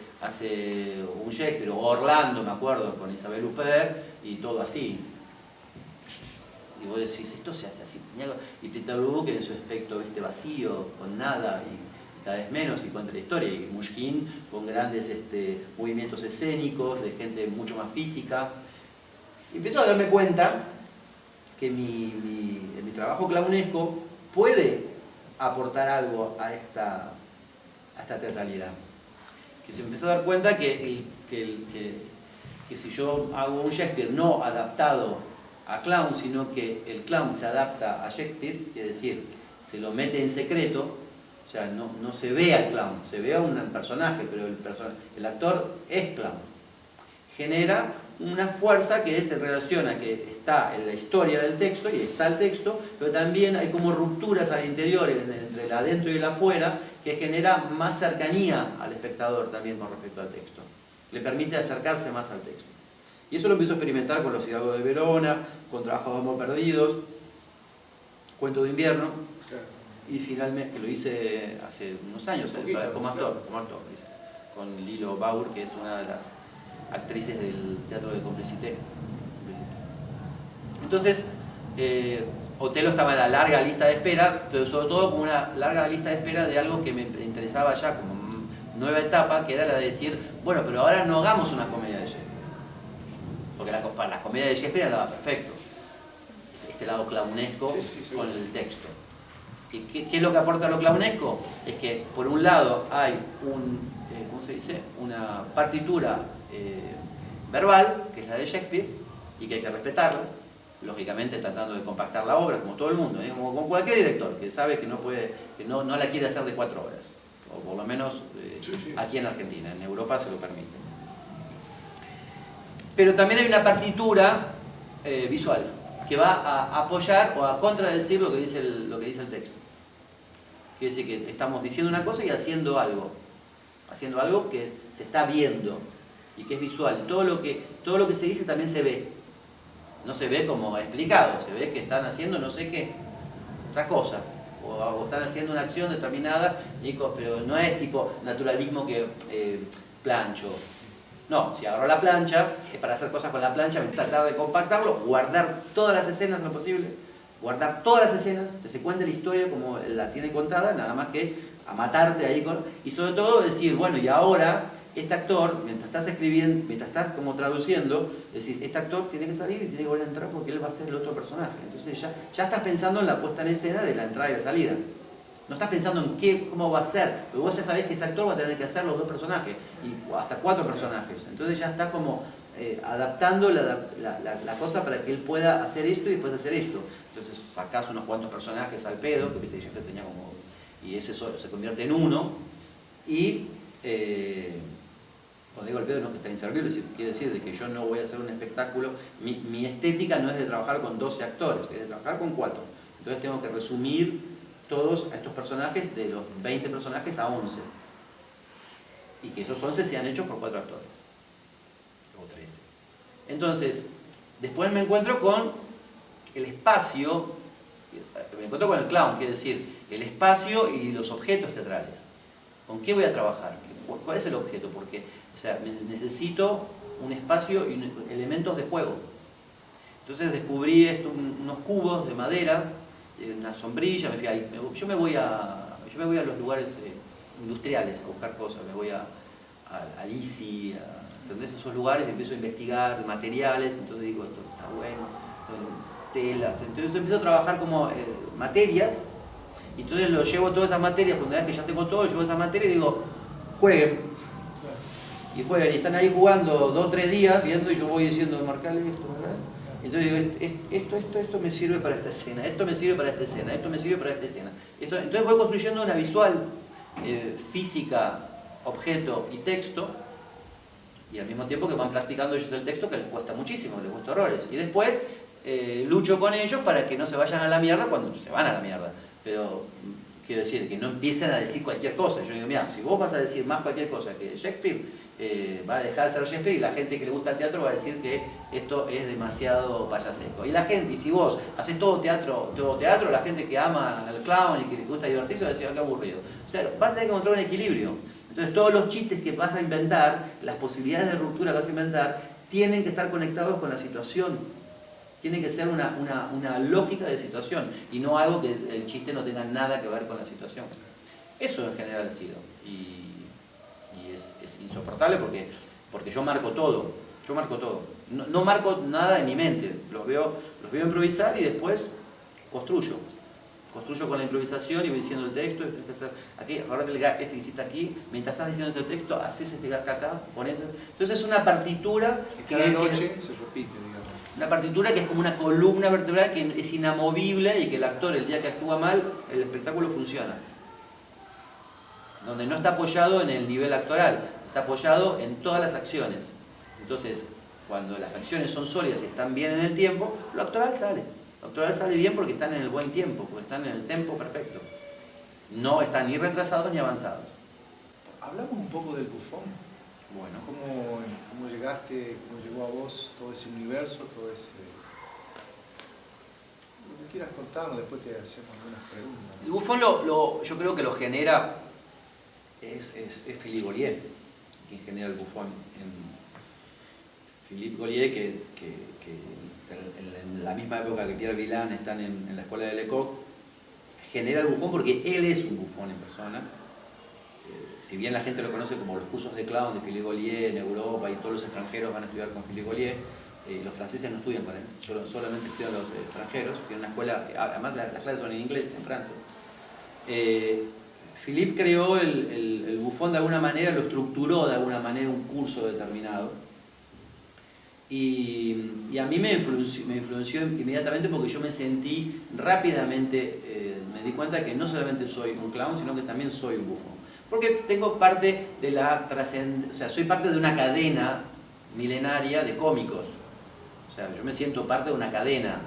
un Shakespeare, o Orlando, me acuerdo, con Isabel Huppert, y todo así. Y vos decís, esto se hace así. Y Peter Brook en su aspecto vacío, con nada, y cada vez menos, y cuenta la historia. Y Mushkin con grandes movimientos escénicos, de gente mucho más física. Y empiezo a darme cuenta que mi trabajo clownesco puede aportar algo a esta teatralidad. Que se empezó a dar cuenta que si yo hago un Shakespeare no adaptado a clown, sino que el clown se adapta a Shakespeare, es decir, se lo mete en secreto, o sea, no se ve al clown, se ve a un personaje, pero el actor es clown. Genera una fuerza que se relaciona, que está en la historia del texto, y está el texto, pero también hay como rupturas al interior, entre el adentro y el afuera, que genera más cercanía al espectador también con respecto al texto. Le permite acercarse más al texto. Y eso lo empiezo a experimentar con Los Hidalgos de Verona, con Trabajos de Amor Perdidos, Cuento de Invierno, y finalmente, que lo hice hace unos años, como actor, con Lilo Baur, que es una de las actrices del Teatro de Complicité. Entonces, Otelo estaba en la larga lista de espera, pero sobre todo como una larga lista de espera de algo que me interesaba ya como nueva etapa, que era la de decir, bueno, pero ahora no hagamos una comedia de Shakespeare. Porque la comedia de Shakespeare andaba perfecto. Este lado clownesco con el texto. ¿Y qué es lo que aporta lo clownesco? Es que por un lado hay ¿cómo se dice? Una partitura verbal, que es la de Shakespeare, y que hay que respetarla, lógicamente tratando de compactar la obra, como todo el mundo, como con cualquier director que sabe que no la quiere hacer de 4 horas, o por lo menos aquí en Argentina, en Europa se lo permite. Pero también hay una partitura visual, que va a apoyar o a contradecir lo que dice el texto. Quiere decir que estamos diciendo una cosa y haciendo algo que se está viendo y que es visual. Todo lo que se dice también se ve. No se ve como explicado, se ve que están haciendo no sé qué, otra cosa. O están haciendo una acción determinada, pero no es tipo naturalismo que plancho. No, si agarro la plancha, es para hacer cosas con la plancha, tratar de compactarlo, guardar todas las escenas en lo posible, guardar todas las escenas, que se cuente la historia como la tiene contada, nada más que a matarte ahí con... Y sobre todo decir, bueno, y ahora este actor, mientras estás escribiendo, mientras estás como traduciendo, decís, este actor tiene que salir y tiene que volver a entrar porque él va a ser el otro personaje. Entonces ya estás pensando en la puesta en escena de la entrada y la salida. No estás pensando en cómo va a ser, porque vos ya sabés que ese actor va a tener que hacer los 2 personajes, y hasta 4 personajes. Entonces ya está como adaptando la cosa para que él pueda hacer esto y después hacer esto. Entonces sacás unos cuantos personajes al pedo, que viste que siempre tenía como... Y ese se convierte en uno, y cuando digo el pedo no es que está inservible, quiere decir de que yo no voy a hacer un espectáculo, mi estética no es de trabajar con 12 actores, es de trabajar con 4. Entonces tengo que resumir todos a estos personajes, de los 20 personajes a 11. Y que esos 11 sean hechos por 4 actores. O 13. Entonces, después me encuentro con el espacio, me encuentro con el clown, quiere decir, el espacio y los objetos teatrales. ¿Con qué voy a trabajar? ¿Cuál es el objeto? Porque, o sea, necesito un espacio y elementos de juego. Entonces descubrí unos cubos de madera, una sombrilla, yo me voy a los lugares industriales a buscar cosas, me voy a ICI, ¿entendés? Esos lugares, y empiezo a investigar materiales, entonces digo, esto está bueno, telas, entonces empiezo a trabajar como materias, y entonces lo llevo todas esas materias, cuando vez que ya tengo todo, llevo esas materias y digo, jueguen, y jueguen, y están ahí jugando 2 o 3 días, viendo, y yo voy diciendo, marcarle esto, ¿verdad? Entonces digo, esto me sirve para esta escena, esto me sirve para esta escena, esto me sirve para esta escena. Entonces voy construyendo una visual, física, objeto y texto, y al mismo tiempo que van practicando ellos el texto, que les cuesta muchísimo, les cuesta horrores. Y después lucho con ellos para que no se vayan a la mierda cuando se van a la mierda. Pero quiero decir, que no empiecen a decir cualquier cosa. Yo digo, mira, si vos vas a decir más cualquier cosa que Shakespeare, va a dejar de ser Shakespeare, y la gente que le gusta el teatro va a decir que esto es demasiado payasesco. Y la gente, y si vos haces todo teatro, la gente que ama al clown y que le gusta divertirse va a decir, qué aburrido. O sea, vas a tener que encontrar un equilibrio. Entonces todos los chistes que vas a inventar, las posibilidades de ruptura que vas a inventar, tienen que estar conectados con la situación. Tiene que ser una lógica de situación, y no algo que el chiste no tenga nada que ver con la situación. Eso en general ha sido. Y es insoportable porque yo marco todo. Yo marco todo. No marco nada en mi mente. Los veo improvisar y después construyo. Construyo con la improvisación y voy diciendo el texto. Aquí, ahora este que hiciste aquí, mientras estás diciendo ese texto, haces este acá, pones. Entonces es una partitura que cada noche se repite, digamos. Una partitura que es como una columna vertebral que es inamovible, y que el actor, el día que actúa mal, el espectáculo funciona. Donde no está apoyado en el nivel actoral, está apoyado en todas las acciones. Entonces, cuando las acciones son sólidas y están bien en el tiempo, lo actoral sale. Lo actoral sale bien porque están en el buen tiempo, porque están en el tempo perfecto. No están ni retrasados ni avanzados. Hablamos un poco del bufón. Bueno. ¿Cómo llegaste, cómo llegó a vos todo ese universo, todo ese... Lo que quieras contarnos, después te hacemos algunas preguntas. El bufón yo creo que lo genera es Philippe Gaulier, quien genera el bufón. Philippe Gaulier, que en la misma época que Pierre Villain están en la escuela de Lecoq, genera el bufón porque él es un bufón en persona. Si bien la gente lo conoce como los cursos de clown de Philippe Gaulier en Europa, y todos los extranjeros van a estudiar con Philippe Gaulier, los franceses no estudian con él, solamente estudian los extranjeros, que es una escuela, además las clases son en inglés en Francia. Philippe creó el bufón de alguna manera, lo estructuró de alguna manera, un curso determinado, y a mí me influenció inmediatamente, porque yo me sentí rápidamente, me di cuenta que no solamente soy un clown, sino que también soy un bufón. Porque tengo parte de la trascendencia, o sea, soy parte de una cadena milenaria de cómicos. O sea, yo me siento parte de una cadena,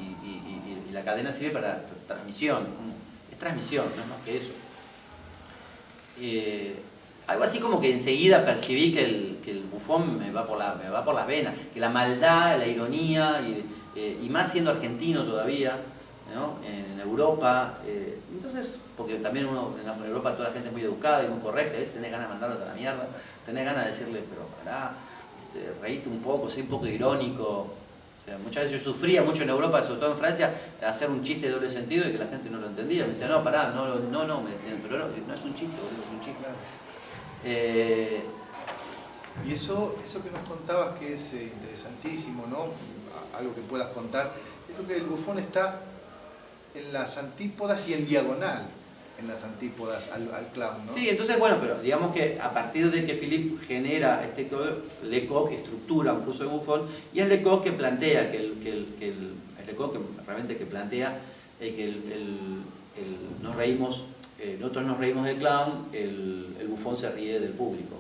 y la cadena sirve para transmisión. Es transmisión, no es más que eso. Algo así como que enseguida percibí que el bufón me va por las venas, que la maldad, la ironía, y más siendo argentino todavía, ¿no? En Europa, entonces, porque también en Europa toda la gente es muy educada y muy correcta, a veces tenés ganas de mandarlos a la mierda, tenés ganas de decirle, pero pará, reíte un poco, sé un poco irónico. O sea, muchas veces yo sufría mucho en Europa, sobre todo en Francia, hacer un chiste de doble sentido y que la gente no lo entendía. Me decían, no, pará, no, me decían, pero no es un chiste, boludo, es un chiste. Y eso que nos contabas, que es interesantísimo, ¿no? Algo que puedas contar, yo creo que el bufón está en las antípodas y en diagonal en las antípodas al clown, ¿no? Sí, entonces, bueno, pero digamos que a partir de que Philippe genera Lecoq estructura un curso de bufón, y es Lecoq que plantea nosotros nos reímos del clown, el bufón se ríe del público.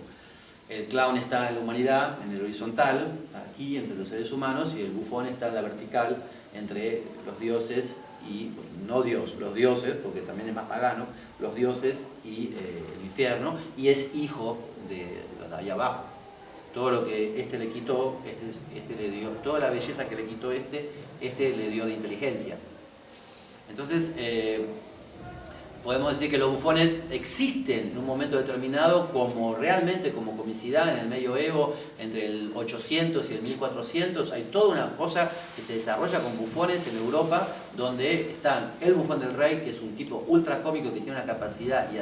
El clown está en la humanidad, en el horizontal, aquí entre los seres humanos, y el bufón está en la vertical, entre los dioses y, no Dios, los dioses, porque también es más pagano, los dioses y el infierno, y es hijo de los de ahí abajo. Todo lo que este le quitó, este le dio, toda la belleza que le quitó este le dio de inteligencia. Entonces, podemos decir que los bufones existen en un momento determinado realmente como comicidad en el medioevo, entre el 800 y el 1400. Hay toda una cosa que se desarrolla con bufones en Europa, donde están el bufón del rey, que es un tipo ultra cómico que tiene una capacidad y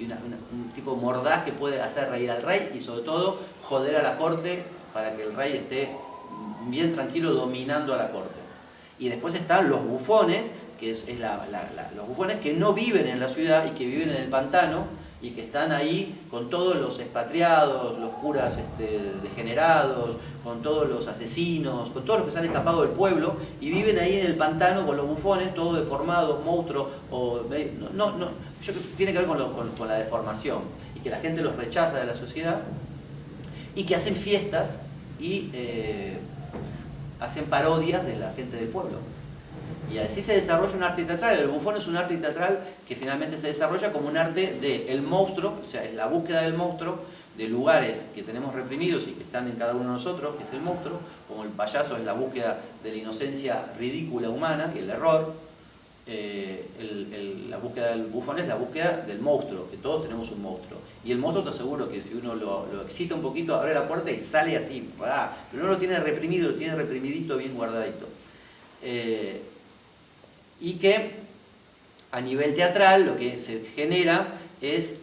un tipo mordaz que puede hacer reír al rey y sobre todo joder a la corte para que el rey esté bien tranquilo dominando a la corte. Y después están los bufones, que los bufones que no viven en la ciudad y que viven en el pantano y que están ahí con todos los expatriados, los curas degenerados, con todos los asesinos, con todos los que se han escapado del pueblo y viven ahí en el pantano con los bufones, todos deformados, monstruos, tiene que ver con la deformación y que la gente los rechaza de la sociedad y que hacen fiestas y hacen parodias de la gente del pueblo. Y así se desarrolla un arte teatral. El bufón es un arte teatral que finalmente se desarrolla como un arte del monstruo, o sea, es la búsqueda del monstruo, de lugares que tenemos reprimidos y que están en cada uno de nosotros, que es el monstruo, como el payaso es la búsqueda de la inocencia ridícula humana y el error. La búsqueda del bufón es la búsqueda del monstruo, que todos tenemos un monstruo. Y el monstruo te aseguro que si uno lo excita un poquito, abre la puerta y sale así, pero no lo tiene reprimido, lo tiene reprimidito, bien guardadito. Y que a nivel teatral lo que se genera es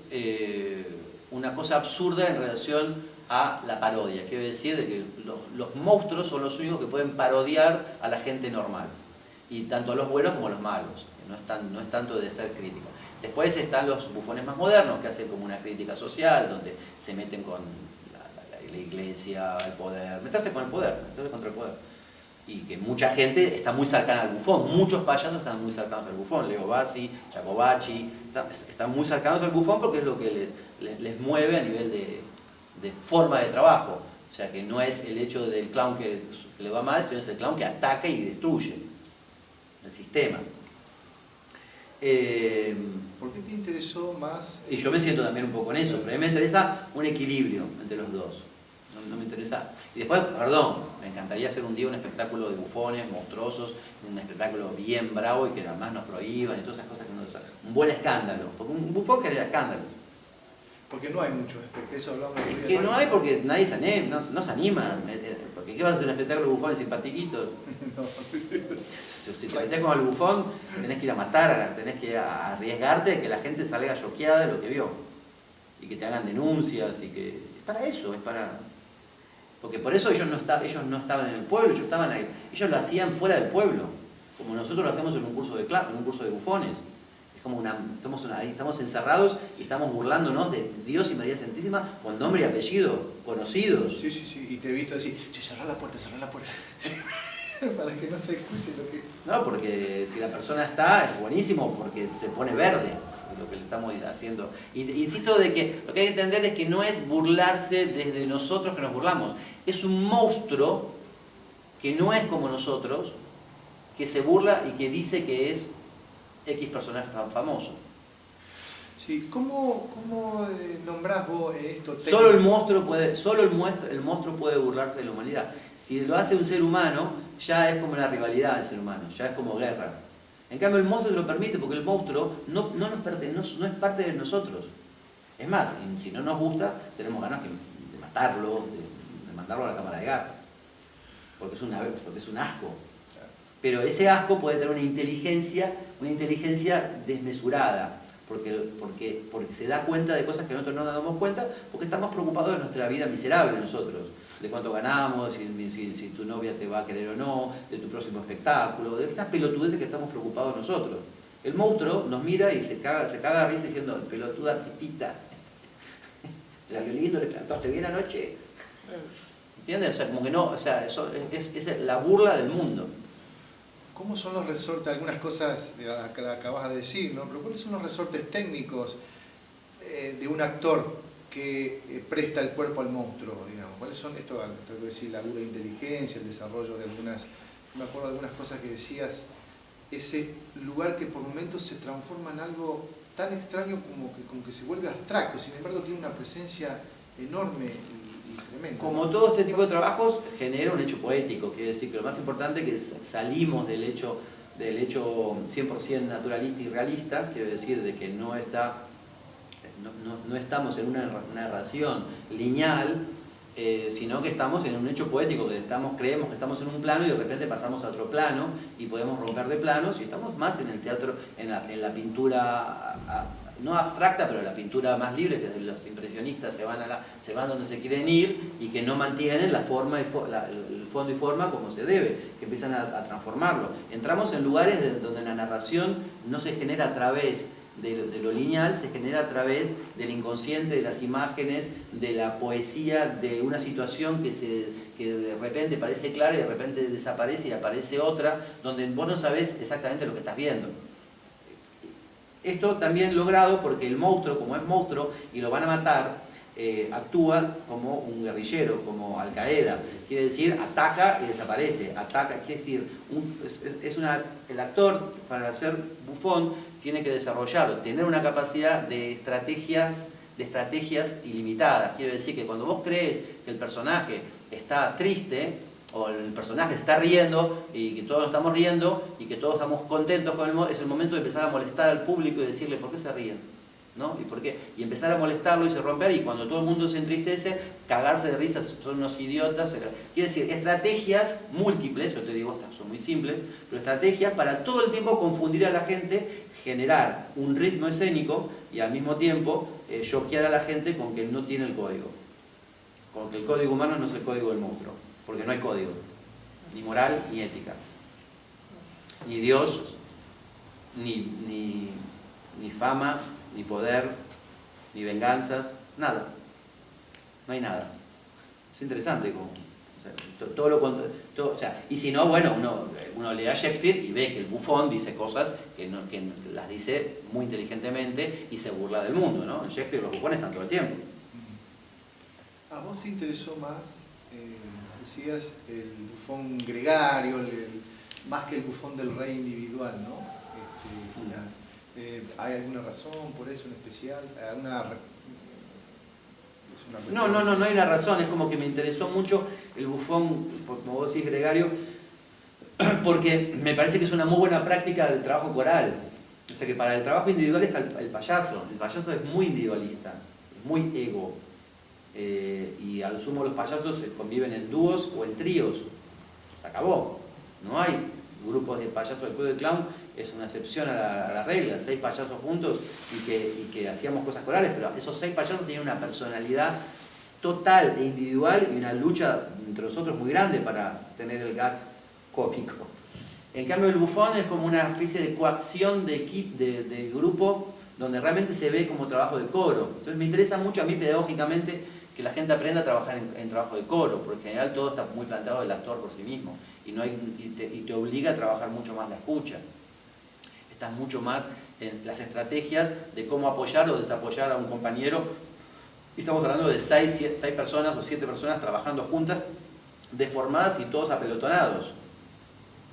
una cosa absurda en relación a la parodia. Quiero decir de que los monstruos son los únicos que pueden parodiar a la gente normal. Y tanto a los buenos como a los malos. No es tanto de ser crítica. Después están los bufones más modernos que hacen como una crítica social, donde se meten con la iglesia, el poder. Meterse con el poder, meterse contra el poder. Y que mucha gente está muy cercana al bufón, muchos payasos están muy cercanos al bufón, Leo Bassi, Jacobacci, están muy cercanos al bufón porque es lo que les mueve a nivel de forma de trabajo. O sea que no es el hecho del clown que le va mal, sino es el clown que ataca y destruye el sistema. ¿Por qué te interesó más? Y yo me siento también un poco en eso, pero a mí me interesa un equilibrio entre los dos. No me interesa. Y después, me encantaría hacer un día un espectáculo de bufones monstruosos, un espectáculo bien bravo y que además nos prohíban y todas esas cosas que nos... Un buen escándalo, porque un bufón genera escándalos. Porque no hay muchos espectáculos, eso hablamos de que no hay porque nadie no se anima. Porque ¿qué vas a hacer un espectáculo de bufones simpatiquitos? Si te metes con el bufón, tenés que ir a matar, tenés que arriesgarte de que la gente salga choqueada de lo que vio. Y que te hagan denuncias y que... Es para eso, es para... Porque por eso ellos no estaban en el pueblo, ellos estaban ahí. Ellos lo hacían fuera del pueblo, como nosotros lo hacemos en un curso de bufones. Es como estamos encerrados y estamos burlándonos de Dios y María Santísima con nombre y apellido, conocidos. Sí, y te he visto decir, cerrá la puerta. Para que no se escuche lo que... No, porque si la persona está, es buenísimo, porque se pone verde lo que le estamos haciendo. Y insisto de que lo que hay que entender es que no es burlarse desde nosotros que nos burlamos. Es un monstruo que no es como nosotros, que se burla y que dice que es X personaje famoso. Sí, ¿cómo nombrás vos esto? Solo el monstruo puede burlarse de la humanidad. Si lo hace un ser humano, ya es como una rivalidad del ser humano, ya es como guerra. En cambio el monstruo se lo permite porque el monstruo no es parte de nosotros. Es más, si no nos gusta, tenemos ganas de matarlo, de mandarlo a la cámara de gas. Porque es un asco. Pero ese asco puede tener una inteligencia desmesurada. Porque se da cuenta de cosas que nosotros no nos damos cuenta, porque estamos preocupados de nuestra vida miserable nosotros, de cuánto ganamos, si tu novia te va a querer o no, de tu próximo espectáculo, de estas pelotudeces que estamos preocupados nosotros. El monstruo nos mira y se caga de risa diciendo, pelotuda artistita, salió lindo, le plantaste bien anoche. ¿Entiendes? O sea, como que no, o sea, eso es la burla del mundo. ¿Cómo son los resortes? Algunas cosas que acabas de decir, ¿no? Pero ¿cuáles son los resortes técnicos de un actor que presta el cuerpo al monstruo, digamos? ¿Cuáles son esto? Tengo que decir, la aguda inteligencia, el desarrollo de algunas... Me acuerdo de algunas cosas que decías, ese lugar que por momentos se transforma en algo tan extraño como que se vuelve abstracto, sin embargo tiene una presencia enorme y tremenda. Como todo este tipo de trabajos, genera un hecho poético, quiere decir que lo más importante es que salimos del hecho 100% naturalista y realista, quiere decir de que no estamos en una narración lineal, sino que estamos en un hecho poético, que creemos que estamos en un plano y de repente pasamos a otro plano y podemos romper de planos y estamos más en el teatro, en la pintura, no abstracta, pero la pintura más libre, que los impresionistas se van donde se quieren ir y que no mantienen la forma el fondo y forma como se debe, que empiezan a transformarlo. Entramos en lugares donde la narración no se genera a través de lo lineal, se genera a través del inconsciente, de las imágenes, de la poesía, de una situación que de repente parece clara y de repente desaparece y aparece otra, donde vos no sabés exactamente lo que estás viendo. Esto también logrado porque el monstruo, como es monstruo y lo van a matar, actúa como un guerrillero, como Al Qaeda, quiere decir ataca y desaparece, ataca, quiere decir, el actor para ser bufón tiene que desarrollar, tener una capacidad de estrategias ilimitadas, quiere decir que cuando vos crees que el personaje está triste, o el personaje se está riendo y que todos estamos riendo y que todos estamos contentos es el momento de empezar a molestar al público y decirle ¿por qué se ríen? ¿No? ¿Y por qué? Y empezar a molestarlo y se romper, y cuando todo el mundo se entristece, cagarse de risa, son unos idiotas. Quiere decir, estrategias múltiples, yo te digo, estas son muy simples, pero estrategias para todo el tiempo confundir a la gente, generar un ritmo escénico y al mismo tiempo choquear a la gente con que no tiene el código. Con que el código humano no es el código del monstruo, porque no hay código, ni moral ni ética, ni Dios, ni fama, ni poder, ni venganzas, nada. No hay nada. Es interesante como, o sea, todo lo contrario. O sea, y si no, bueno, uno lee a Shakespeare y ve que el bufón dice cosas que las dice muy inteligentemente y se burla del mundo, ¿no? En Shakespeare los bufones están todo el tiempo. ¿A vos te interesó más, decías, el bufón gregario, más que el bufón del rey individual, ¿no? ¿Hay alguna razón por eso en especial? No hay una razón, es como que me interesó mucho el bufón, como vos decís, gregario, porque me parece que es una muy buena práctica del trabajo coral. O sea que para el trabajo individual está el payaso es muy individualista, es muy ego. Y al sumo los payasos conviven en dúos o en tríos, se acabó, no hay grupos de payasos. El Club de Clown es una excepción a la regla, 6 payasos juntos y que hacíamos cosas corales, pero esos 6 payasos tienen una personalidad total e individual y una lucha entre nosotros muy grande para tener el gag cómico. En cambio el bufón es como una especie de coacción de grupo donde realmente se ve como trabajo de coro. Entonces me interesa mucho a mí pedagógicamente que la gente aprenda a trabajar en trabajo de coro, porque en general todo está muy planteado del actor por sí mismo y te obliga a trabajar mucho más la escucha. Estás mucho más en las estrategias de cómo apoyar o desapoyar a un compañero. Y estamos hablando de 6 personas o 7 personas trabajando juntas, deformadas y todos apelotonados.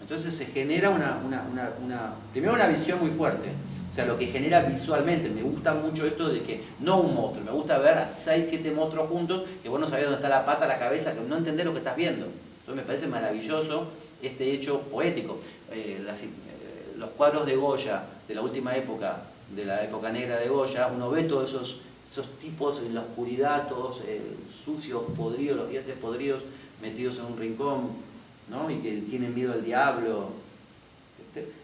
Entonces se genera primero una visión muy fuerte. O sea, lo que genera visualmente, me gusta mucho esto de que no un monstruo, me gusta ver a 6, 7 monstruos juntos, que vos no sabés dónde está la pata, la cabeza, que no entendés lo que estás viendo. Entonces me parece maravilloso este hecho poético. los cuadros de Goya, de la última época, de la época negra de Goya, uno ve todos esos tipos en la oscuridad, todos sucios, podridos, los dientes podridos, metidos en un rincón, ¿no? Y que tienen miedo al diablo.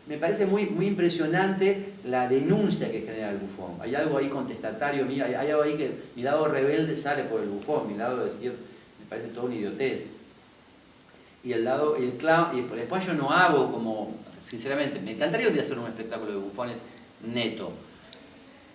Me parece muy impresionante la denuncia que genera el Bufón. Hay algo ahí contestatario mío, hay algo ahí que mi lado rebelde sale por el Bufón, mi lado de decir, me parece todo una idiotez. Y el clown, y después yo no hago como, sinceramente, me encantaría un día hacer un espectáculo de bufones neto,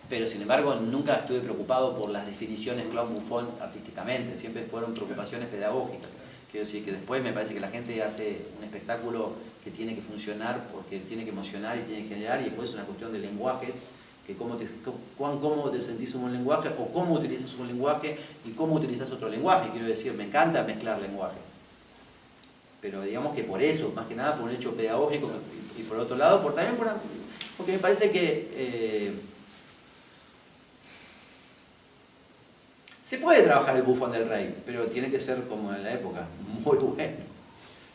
pero sin embargo nunca estuve preocupado por las definiciones clown-bufón artísticamente, siempre fueron preocupaciones pedagógicas. Quiero decir que después me parece que la gente hace un espectáculo que tiene que funcionar porque tiene que emocionar y tiene que generar, y después es una cuestión de lenguajes, que cuán cómodo te sentís en un lenguaje, o cómo utilizas un lenguaje y cómo utilizas otro lenguaje. Quiero decir, me encanta mezclar lenguajes, pero digamos que por eso, más que nada por un hecho pedagógico, y por otro lado, también porque me parece que se puede trabajar el Bufón del Rey, pero tiene que ser como en la época, muy bueno.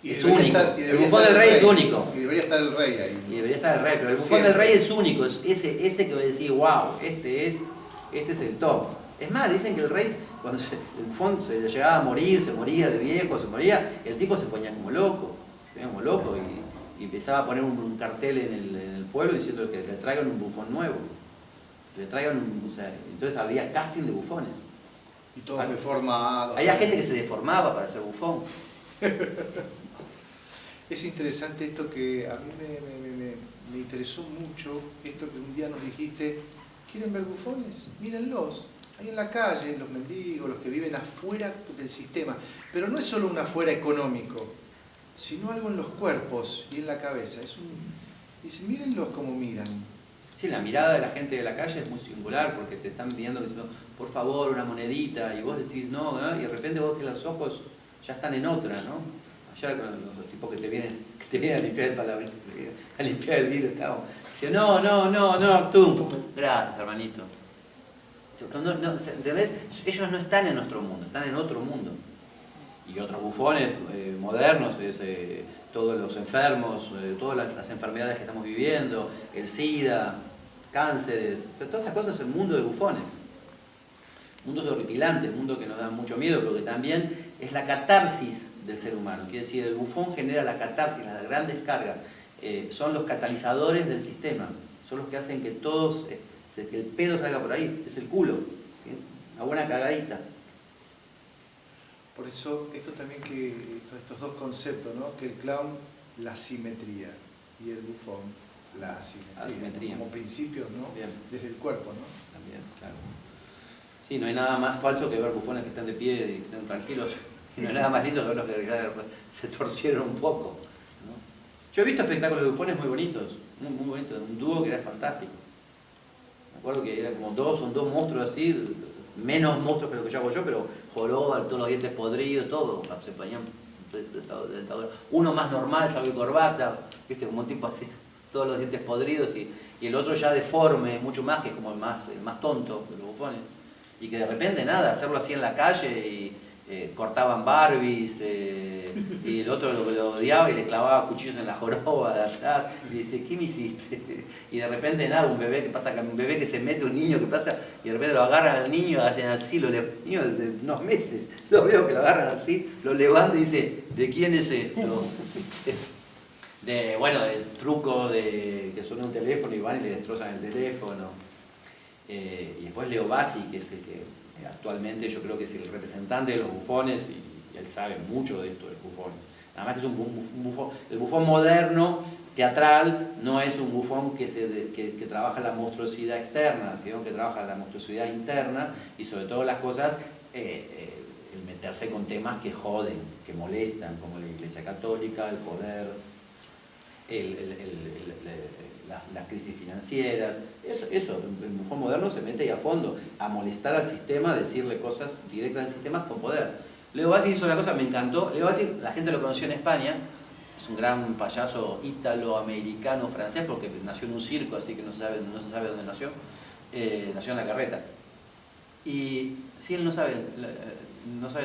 Es único. El Bufón del Rey es único. Y debería estar el Rey ahí. Y debería estar el Rey, pero el Bufón del Rey es único. Es ese que vos decís, wow, este es el top. Es más, dicen que el Rey, cuando el Bufón se llegaba a morir, se moría de viejo, el tipo se ponía como loco. Y empezaba a poner un cartel en el pueblo diciendo que le traigan un bufón nuevo. Entonces había casting de bufones. Y todos deformados. Había gente que se deformaba para ser bufón. Es interesante esto que a mí me interesó mucho, esto que un día nos dijiste, ¿quieren ver bufones? Mírenlos, ahí en la calle, los mendigos, los que viven afuera del sistema. Pero no es solo un afuera económico, sino algo en los cuerpos y en la cabeza. Dice, mírenlos como miran. Sí, la mirada de la gente de la calle es muy singular, porque te están pidiendo diciendo, por favor, una monedita, y vos decís no, ¿no? Y de repente vos que los ojos ya están en otra, ¿no? Allá con los tipos que te vienen a limpiar el vidrio, dicen, no, tú, gracias, hermanito. ¿Entendés? Ellos no están en nuestro mundo, están en otro mundo. Y otros bufones modernos, todos los enfermos, todas las enfermedades que estamos viviendo, el SIDA, cánceres, todas estas cosas es el mundo de bufones. Mundos horripilantes, mundo que nos da mucho miedo, pero que también es la catarsis del ser humano. Quiere decir, el bufón genera la catarsis, la gran descarga. Son los catalizadores del sistema, son los que hacen que que el pedo salga por ahí, es el culo, ¿sí? Una buena cagadita. Por eso, esto también estos dos conceptos, ¿no? Que el clown, la simetría, y el bufón, la asimetría. Como principios, ¿no? Bien. Desde el cuerpo, ¿no? También, claro. Sí, no hay nada más falso que ver bufones que están de pie y están tranquilos. Y no hay nada más lindo que verlos que se torcieron un poco, ¿no? Yo he visto espectáculos de bufones muy bonitos, muy bonitos, un dúo que era fantástico. Me acuerdo que era como son dos monstruos así, menos monstruos que lo que yo hago yo, pero joroba, todos los dientes podridos, todo, se ponían uno más normal, saco y corbata, ¿viste? Como un tipo así, todos los dientes podridos, y el otro ya deforme, mucho más, que es como el más tonto de los bufones. Y que de repente nada, hacerlo así en la calle y cortaban Barbies, y el otro lo odiaba y le clavaba cuchillos en la joroba de atrás, y dice, ¿qué me hiciste? Y de repente nada, un bebé que se mete, un niño que pasa, y de repente lo agarran al niño, hacen así, niño de unos meses, lo veo que lo agarran así, lo levantan y dice, ¿de quién es esto? Del truco de que suena un teléfono y van y le destrozan el teléfono. Y después Leo Bassi, que es el que actualmente yo creo que es el representante de los bufones, y él sabe mucho de esto de los bufones. Nada más que es un bufón, el bufón moderno, teatral, no es un bufón que trabaja la monstruosidad externa, sino que trabaja la monstruosidad interna, y sobre todo las cosas, el meterse con temas que joden, que molestan, como la Iglesia Católica, el poder, las crisis financieras, eso, el bufón moderno se mete ahí a fondo, a molestar al sistema, a decirle cosas directas al sistema con poder. Leo Bassi hizo una cosa, me encantó. Leo Bassi, la gente lo conoció en España, es un gran payaso ítalo-americano francés, porque nació en un circo, así que no se sabe dónde nació. Nació en La Carreta. Y sí, él no sabe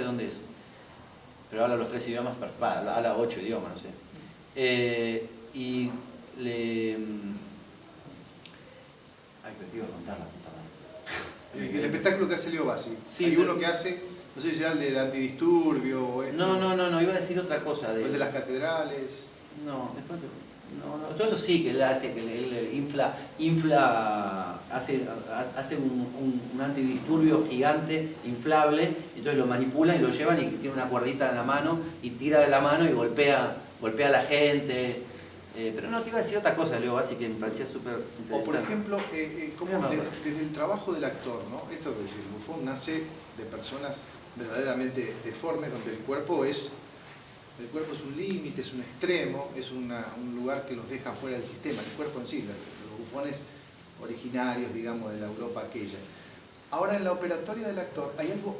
dónde es, pero habla los 3 idiomas, habla 8 idiomas, no sé. Y Ay, pero te iba a contar la puta madre. El espectáculo que hace Leo Bassi. Sí, hay pero... uno que hace, no sé si era el del antidisturbio o este, No, iba a decir otra cosa. o el de las catedrales. No, después... No, todo eso sí que él hace, que él hace un antidisturbio gigante, inflable, entonces lo manipulan y lo llevan y tiene una cuerdita en la mano y tira de la mano y golpea a la gente. Pero no, te iba a decir otra cosa, Leo Bassi, que me parecía súper interesante. O por ejemplo, cómo desde el trabajo del actor, ¿no? Esto es decir, Buffon nace de personas verdaderamente deformes, donde el cuerpo es un límite, es un extremo, es un lugar que los deja fuera del sistema, el cuerpo en sí, los bufones originarios, digamos, de la Europa aquella. Ahora en la operatoria del actor hay algo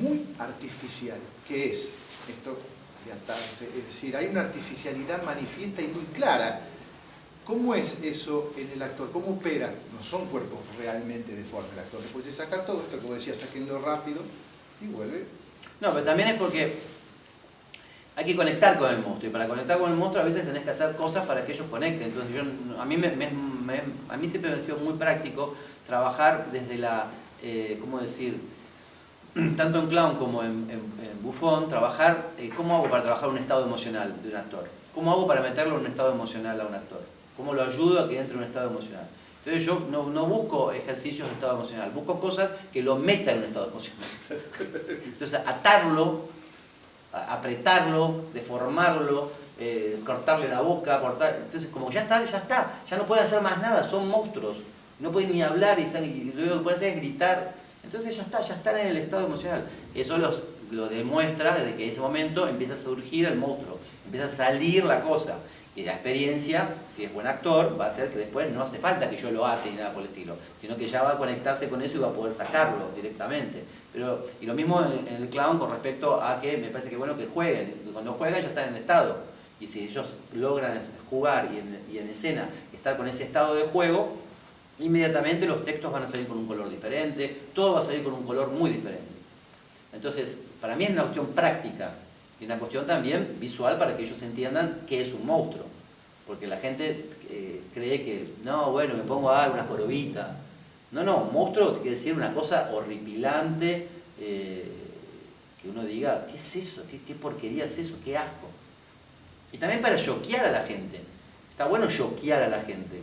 muy artificial, que es esto de atarse, es decir, hay una artificialidad manifiesta y muy clara. ¿Cómo es eso en el actor? ¿Cómo opera? No son cuerpos realmente deformes el actor. Después de sacar todo esto, como decía, saquenlo rápido y vuelve. No, pero también es porque hay que conectar con el monstruo, y para conectar con el monstruo a veces tenés que hacer cosas para que ellos conecten. Entonces a mí siempre me ha sido muy práctico trabajar desde la, ¿cómo decir? Tanto en clown como en Buffon, trabajar, ¿cómo hago para trabajar un estado emocional de un actor? ¿Cómo hago para meterlo en un estado emocional a un actor? ¿Cómo lo ayudo a que entre en un estado emocional? Entonces yo no busco ejercicios de estado emocional, busco cosas que lo metan en un estado emocional. Entonces atarlo, apretarlo, deformarlo, cortarle la boca, entonces como ya no pueden hacer más nada, son monstruos, no pueden ni hablar y luego lo que pueden hacer es gritar, entonces ya están en el estado emocional. Eso lo demuestra desde que en ese momento empieza a surgir el monstruo, empieza a salir la cosa. Y la experiencia, si es buen actor, va a hacer que después no hace falta que yo lo ate ni nada por el estilo, sino que ya va a conectarse con eso y va a poder sacarlo directamente. Y lo mismo en el clown con respecto a que me parece que es bueno que jueguen, que cuando juegan ya están en estado. Y si ellos logran jugar y en escena estar con ese estado de juego, inmediatamente los textos van a salir con un color diferente, todo va a salir con un color muy diferente. Entonces, para mí es una cuestión práctica. Y una cuestión también visual para que ellos entiendan qué es un monstruo. Porque la gente cree que, no, bueno, me pongo una jorobita. No, monstruo quiere decir una cosa horripilante, que uno diga, ¿qué es eso? ¿Qué porquería es eso? ¿Qué asco? Y también para choquear a la gente. Está bueno choquear a la gente,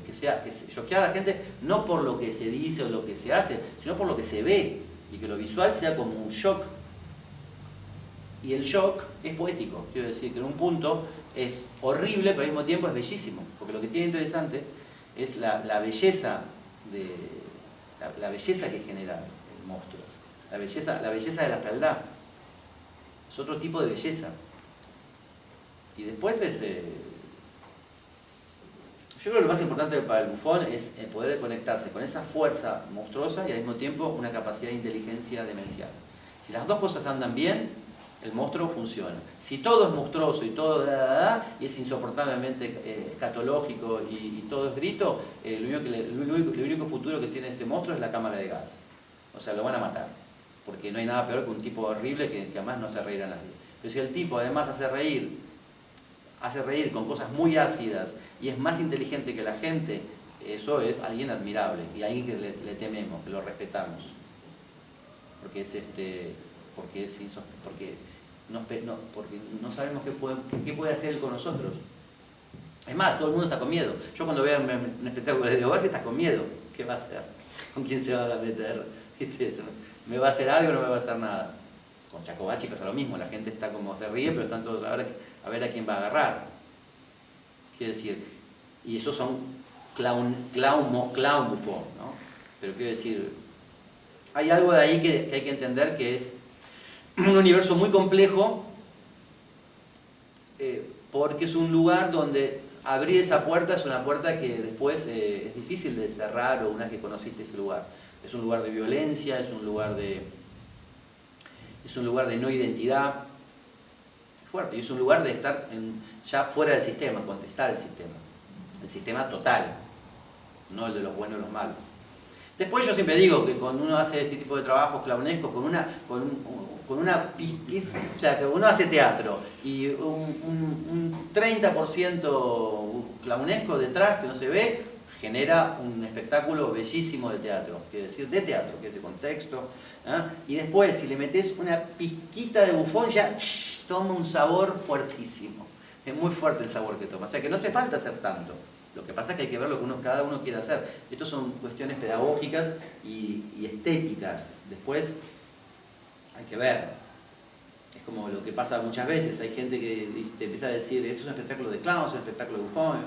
choquear a la gente no por lo que se dice o lo que se hace, sino por lo que se ve. Y que lo visual sea como un shock. Y el shock es poético, quiero decir que en un punto es horrible, pero al mismo tiempo es bellísimo, porque lo que tiene interesante es la belleza que genera el monstruo, la belleza de la fealdad. Es otro tipo de belleza. Y después yo creo que lo más importante para el Buffon es poder conectarse con esa fuerza monstruosa y al mismo tiempo una capacidad de inteligencia demencial. Si las dos cosas andan bien, el monstruo funciona. Si todo es monstruoso y todo y es insoportablemente escatológico y todo es grito, el único futuro que tiene ese monstruo es la cámara de gas. O sea, lo van a matar. Porque no hay nada peor que un tipo horrible que además no hace reír a nadie. Pero si el tipo además hace reír con cosas muy ácidas y es más inteligente que la gente, eso es alguien admirable y alguien que le tememos, que lo respetamos. Porque porque no sabemos qué puede hacer él con nosotros. Es más, todo el mundo está con miedo. Yo cuando veo un espectáculo de Leo Bassi está con miedo. ¿Qué va a hacer? ¿Con quién se va a meter? ¿Me va a hacer algo o no me va a hacer nada? Con Jacobacci pasa lo mismo, la gente está como se ríe, pero están todos a ver a quién va a agarrar. Quiero decir, y esos son clown Buffon, ¿no? Pero quiero decir, hay algo de ahí que hay que entender que es un universo muy complejo, porque es un lugar donde abrir esa puerta es una puerta que después es difícil de cerrar, o una vez que conociste ese lugar. Es un lugar de violencia, es un lugar de no identidad, fuerte, y es un lugar de estar ya fuera del sistema, contestar el sistema total, no el de los buenos y los malos. Después yo siempre digo que cuando uno hace este tipo de trabajos clownescos, o sea, que uno hace teatro y un 30% clownesco detrás que no se ve, genera un espectáculo bellísimo de teatro, quiere decir, de teatro, que es de contexto. Y después, si le metes una pizquita de bufón, ya toma un sabor fuertísimo. Es muy fuerte el sabor que toma. O sea que no hace falta hacer tanto. Lo que pasa es que hay que ver lo que cada uno quiere hacer. Estas son cuestiones pedagógicas y estéticas. Después hay que ver. Es como lo que pasa muchas veces. Hay gente que te empieza a decir, esto es un espectáculo de clown, es un espectáculo de bufón.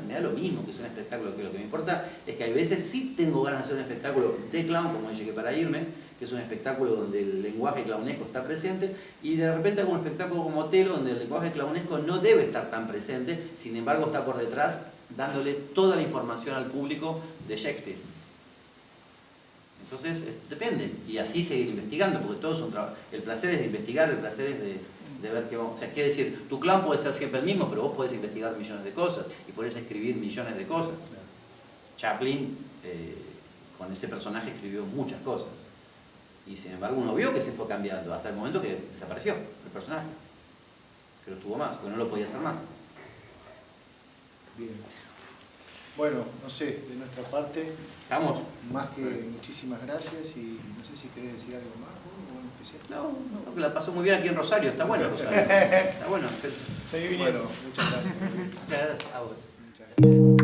Me da lo mismo que es un espectáculo, que lo que me importa es que hay veces sí tengo ganas de hacer un espectáculo de clown, como Llegué para irme, que es un espectáculo donde el lenguaje clownesco está presente, y de repente hago un espectáculo como Otelo, donde el lenguaje clownesco no debe estar tan presente, sin embargo está por detrás dándole toda la información al público de Shakespeare. Entonces, depende, y así seguir investigando, porque todo es un trabajo. El placer es de investigar, el placer es de ver qué vamos. O sea, quiere decir, tu clown puede ser siempre el mismo, pero vos podés investigar millones de cosas, y podés escribir millones de cosas. Chaplin, con ese personaje, escribió muchas cosas. Y sin embargo, uno vio que se fue cambiando, hasta el momento que desapareció el personaje. Que no estuvo más, porque no lo podía hacer más. Bien. Bueno, no sé, de nuestra parte, ¿Estamos? más que muchísimas gracias y no sé si querés decir algo más, ¿no? ¿Algo especial? No, que la pasó muy bien aquí en Rosario, está bueno Rosario. Está bueno. Seguí viniendo. Bueno, muchas gracias. A vos. Muchas gracias.